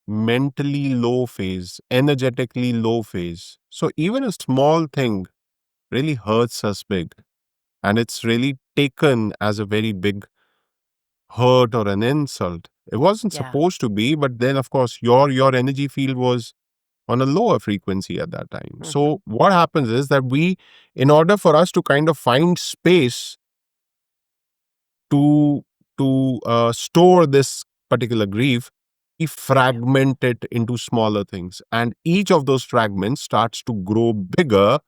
mentally low phase, energetically low phase. So even a small thing really hurts us big. And it's really taken as a very big hurt or an insult. It wasn't Yeah. supposed to be, but then of course your energy field was on a lower frequency at that time. Mhm. So what happens is that in order for us to kind of find space to store this particular grief, we Yeah. fragment it into smaller things, and each of those fragments starts to grow bigger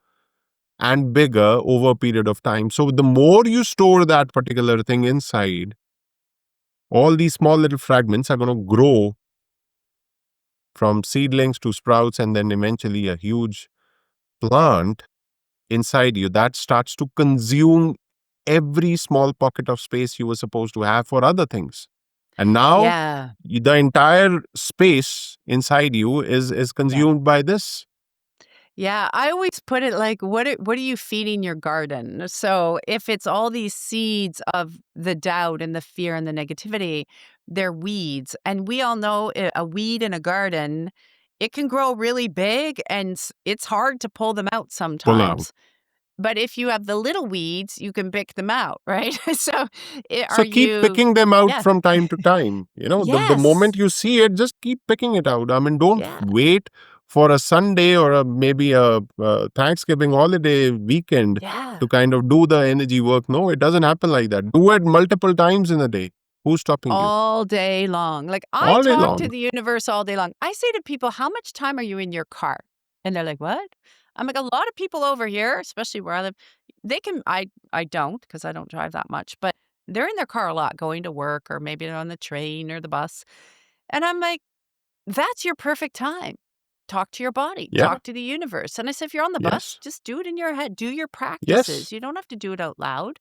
and bigger over a period of time. So the more you store that particular thing inside, all these small little fragments are going to grow from seedlings to sprouts and then eventually a huge plant inside you that starts to consume every small pocket of space you were supposed to have for other things. And now Yeah. the entire space inside you is Yeah. consumed by this. Yeah, I always put it like, what are you feeding your garden? So if it's all these seeds of the doubt and the fear and the negativity, they're weeds. And we all know a weed in a garden, it can grow really big and it's hard to pull them out Pull out. sometimes. But if you have the little weeds, you can pick them out, right? So are So keep you, picking them out yeah, from time to time. The yes, moment you see it, just keep picking it out. I mean, don't yeah, wait for a Sunday or maybe a Thanksgiving holiday weekend yeah. to kind of do the energy work. No, it doesn't happen like that. Do it multiple times in a day. Who's stopping you? All day long. Like, I All day talk to long. the universe all day long. I say to people, "How much time are you in your car?" And they're like, "What?" I'm like, "A lot of people over here, especially where I live, they can I don't, because I don't drive that much, but they're in their car a lot going to work, or maybe they're on the train or the bus." And I'm like, "That's your perfect time. Talk to your body, Yeah. talk to the universe." And I said, "If you're on the bus, Yes. just do it in your head. Do your Yes. practices. You don't have to do it out loud."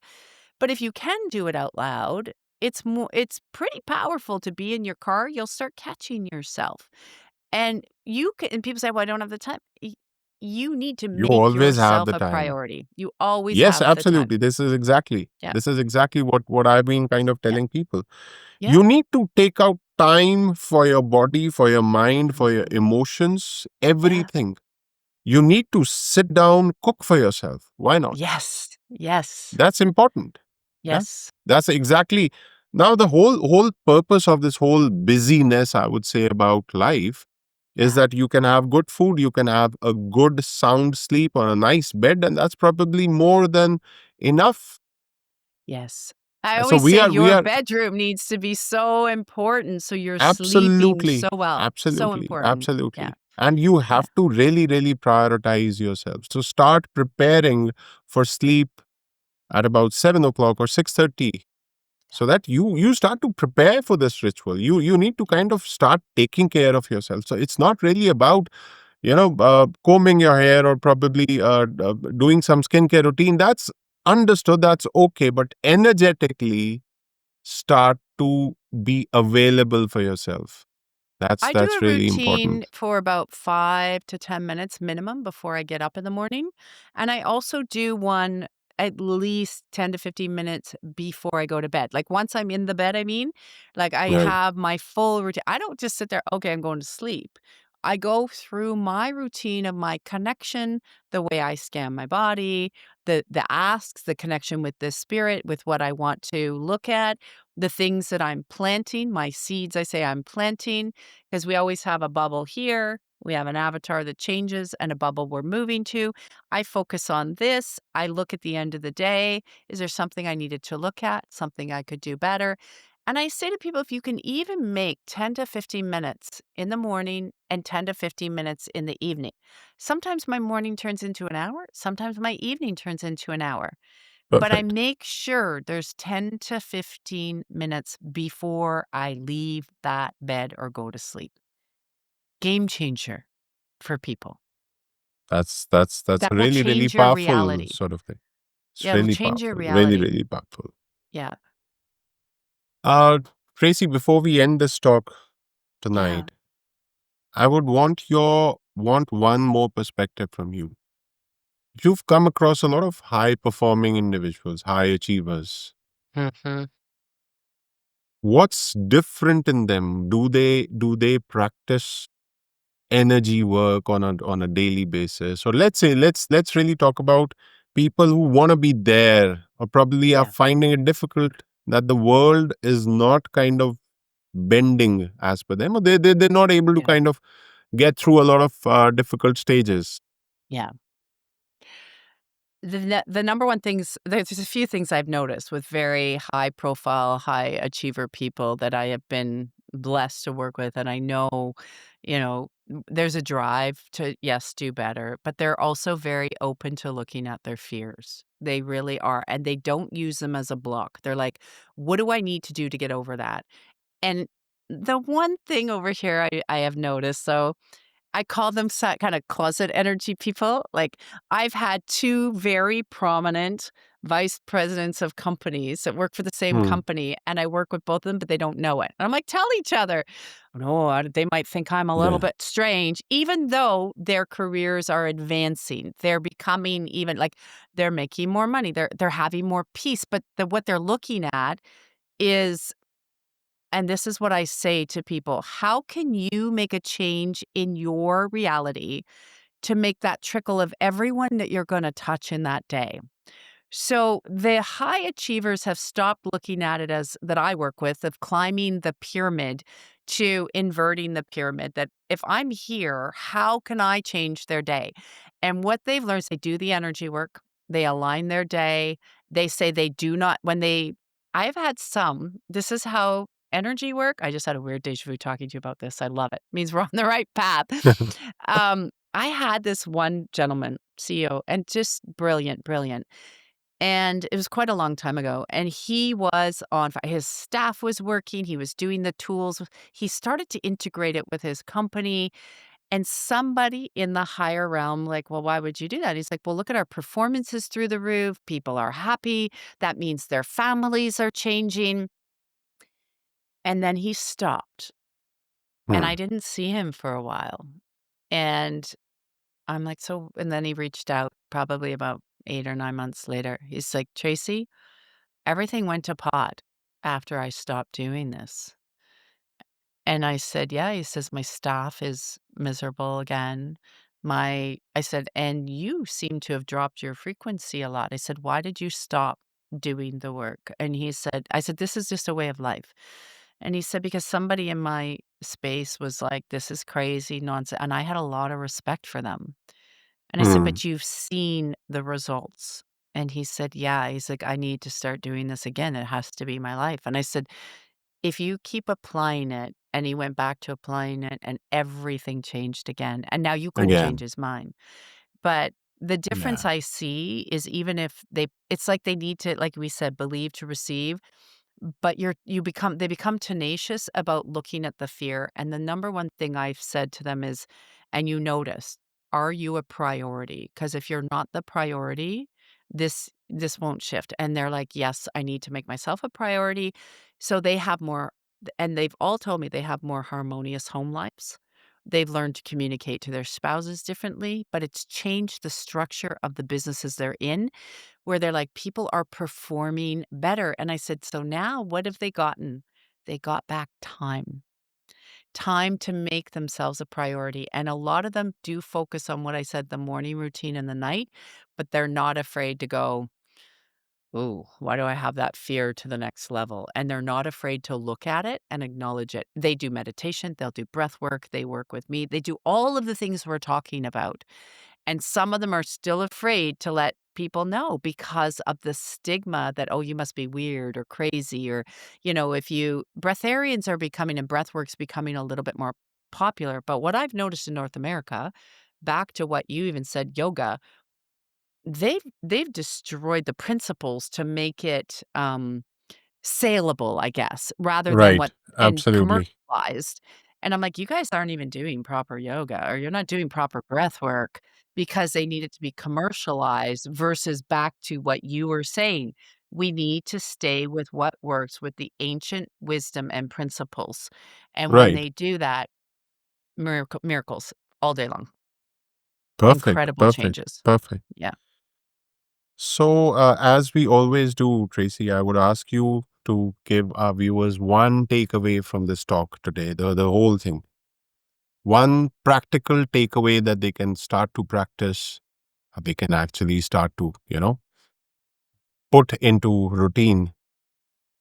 But if you can do it out loud, it's pretty powerful to be in your car. You'll start catching yourself. And you can, and people say, "Well, I don't have the time." You need to You make always have yourself the a time. priority. You always Yes, have the time. absolutely. Yeah. This is exactly what I've been kind of Yeah. telling people. Yeah. You need to take out time for your body, for your mind, for your Mhm. emotions, Yeah. everything. You need to sit down, cook for yourself. Why not? Yes. Yes. That's important. Yeah. Yes. That's exactly now the whole purpose of this whole busyness, I would say, about life is Yeah. that you can have good food, you can have a good sound sleep on a nice bed, and that's probably more than enough. Yes. I So always we say are we your are bedroom needs to be so important so you're sleeping so absolutely, well. So absolutely, important. Yeah. absolutely. And you Yeah. have to really, really prioritize yourself. So start preparing for sleep at about 7 o'clock or 6:30, so that you start to prepare for this ritual. You need to kind of start taking care of yourself. So it's not really about combing your hair or probably doing some skincare routine. That's understood. That's okay. But energetically, start to be available for yourself. That's I do that's a really routine important. for about 5 to 10 minutes minimum before I get up in the morning. And I also do one at least 10 to 15 minutes before I go to bed. Like once I'm in the bed, I mean, like I Right. have my full routine. I don't just sit there, okay, I'm going to sleep. I go through my routine of my connection, the way I scan my body, the asks, the connection with the spirit, with what I want to look at, the things that I'm planting, my seeds I say I'm planting, because we always have a bubble here. We have an avatar that changes and a bubble we're moving to. I focus on this. I look at the end of the day. Is there something I needed to look at? Something I could do better? And I say to people, if you can even make 10 to 15 minutes in the morning and 10 to 15 minutes in the evening. Sometimes my morning turns into an hour. Sometimes my evening turns into an hour. But I Perfect. make sure there's 10 to 15 minutes before I leave that bed or go to sleep. Game changer for people. That's That a will really, really change your powerful reality. sort of thing. It's Yeah, it'll really change your powerful. Really, reality. really powerful. Yeah. Tracy, before we end this talk Yeah. tonight, I would want one more perspective from you. You've come across a lot of high performing individuals, high achievers. Mhm. What's different in them? Do they practice energy work on a daily basis? Or let's say let's really talk about people who want to be there or probably are Yeah. finding it difficult, that the world is not kind of bending as per them, or they're not able to Yeah. kind of get through a lot of difficult stages. Yeah. The number one things, there's a few things I've noticed with very high profile, high achiever people that I have been blessed to work with, and I know, there's a drive to, yes, do better, but they're also very open to looking at their fears. They really are, and they don't use them as a block. They're like, "What do I need to do to get over that?" And the one thing over here I have noticed, so I call them kind of closet energy people. Like, I've had two very prominent vice presidents of companies that work for the same Hmm. company, and I work with both of them, but they don't know it. And I'm like, tell each other. No, they might think I'm a little Yeah. bit strange, even though their careers are advancing. They're becoming even like they're making more money. They're having more peace. But what they're looking at is, and this is what I say to people, how can you make a change in your reality to make that trickle of everyone that you're going to touch in that day? So the high achievers have stopped looking at it as that I work with of climbing the pyramid to inverting the pyramid. That if I'm here, how can I change their day? And what they've learned is they do the energy work, they align their day. They say they do not, I've had this is how energy work. I just had a weird deja vu talking to you about this. I love it. Means we're on the right path. I had this one gentleman, CEO, and just brilliant, brilliant. And it was quite a long time ago, and he was on fi his staff was working, he was doing the tools, he started to integrate it with his company, and somebody in the higher realm, like, "Well, why would you do that?" He's like, "Well, look at our performances through the roof, people are happy, that means their families are changing." And then he stopped, and Hmm. I didn't see him for a while, and I'm like, "So," and then he reached out probably about 8 or 9 months later. He's like, "Tracy, everything went to pot after I stopped doing this." And I said, "Yeah." He says, "My staff is miserable again. I said, "And you seem to have dropped your frequency a lot." I said, "Why did you stop doing the work?" And I said, "This is just a way of life." And he said, "Because somebody in my space was like, this is crazy nonsense." And I had a lot of respect for them. And I said, Hmm. "But you've seen the results." And he said, "Yeah." He's like, "I need to start doing this again. It has to be my life." And I said, "If you keep applying it," and he went back to applying it, and everything changed again. And now you couldn't change Again. his mind. But the difference Yeah. I see is even if it's like they need to, like we said, believe to receive. But they become tenacious about looking at the fear, and the number one thing I've said to them is, "And you notice, are you a priority? Because if you're not the priority, this won't shift." And they're like, "Yes, I need to make myself a priority." So they have more, and they've all told me they have more harmonious home lives. They've learned to communicate to their spouses differently, but it's changed the structure of the businesses they're in where they're like, people are performing better. And I said, so now what have they gotten? They got back time to make themselves a priority. And a lot of them do focus on what I said, the morning routine and the night, but they're not afraid to go, "Ooh, why do I have that fear to the next level?" And they're not afraid to look at it and acknowledge it. They do meditation, they'll do breath work, they work with me, they do all of the things we're talking about. And some of them are still afraid to let people know because of the stigma that, "Oh, you must be weird or crazy," or, if breatharians are becoming and breathwork's becoming a little bit more popular. But what I've noticed in North America, back to what you even said, yoga, they've destroyed the principles to make it, saleable, I guess, rather than Right. and Absolutely. commercialized. And I'm like, "You guys aren't even doing proper yoga, or you're not doing proper breath work," because they need it to be commercialized versus back to what you were saying. We need to stay with what works with the ancient wisdom and principles. And when Right. they do that, miracles all day long, Perfect. incredible Perfect. changes. Perfect. Yeah. So, as we always do, Tracy, I would ask you to give our viewers one takeaway from this talk today, the whole thing. One practical takeaway that they can start to practice, they can actually start to, put into routine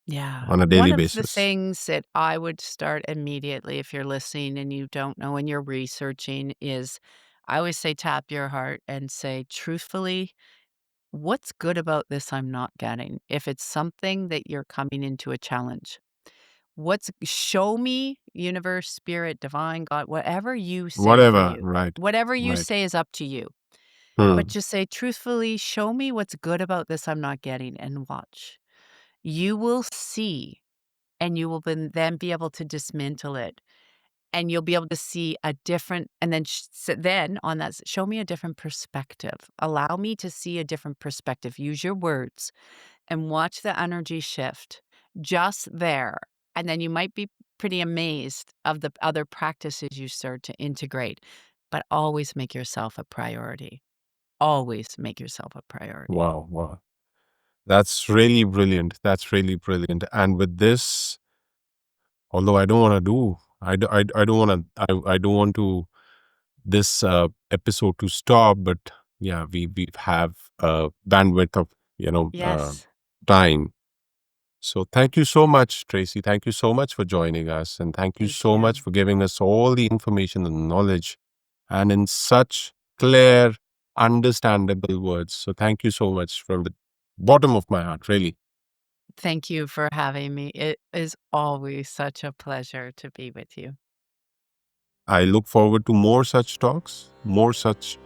Yeah. on a daily One of the basis. things that I would start immediately if you're listening and you don't know and you're researching is I always say tap your heart and say, truthfully, what's good about this I'm not getting? If it's something that you're coming into a challenge, show me, universe, spirit, divine, God, whatever you say for Whatever. you, Right. whatever you Right. say is up to you. But Hmm. just say, truthfully, show me what's good about this I'm not getting and watch. You will see and you will then be able to dismantle it. and you'll be able to see a different, and then then on that, show me a different perspective. Allow me to see a different perspective. Use your words and watch the energy shift just there. And then you might be pretty amazed of the other practices you start to integrate, but always make yourself a priority. Always make yourself a priority. Wow, wow. That's really brilliant. That's really brilliant. And with this, although I don't want to do, I don't want to, I don't want to this episode to stop, but yeah, we have a bandwidth of, Yes. time. So thank you so much, Tracy. Thank you so much for joining us. And thank you Thank so much you. for giving us all the information and knowledge and in such clear, understandable words. So thank you so much from the bottom of my heart, really. Thank you for having me. It is always such a pleasure to be with you. I look forward to more such talks, more such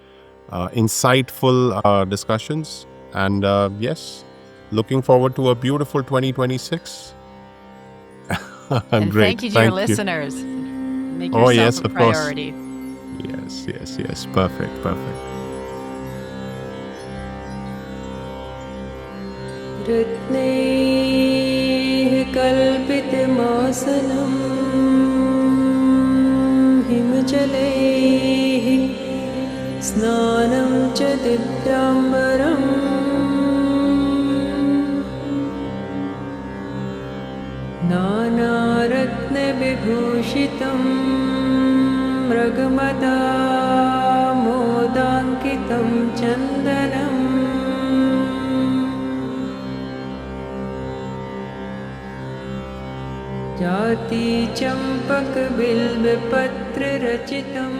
insightful discussions. And yes, looking forward to a beautiful 2026. And Great. thank you to your Thank you. listeners. Make Oh, yourself yes, a of course. priority. Yes, yes, yes. Perfect, perfect. रत्नैः कल्पितमासनं हिमजलैः स्नानं च दिव्याम्बरम् नानारत्नविभूषितं मृगमदा मोदाङ्कितं चन्दनम् जाति चम्पकबिल्बपत्ररचितम्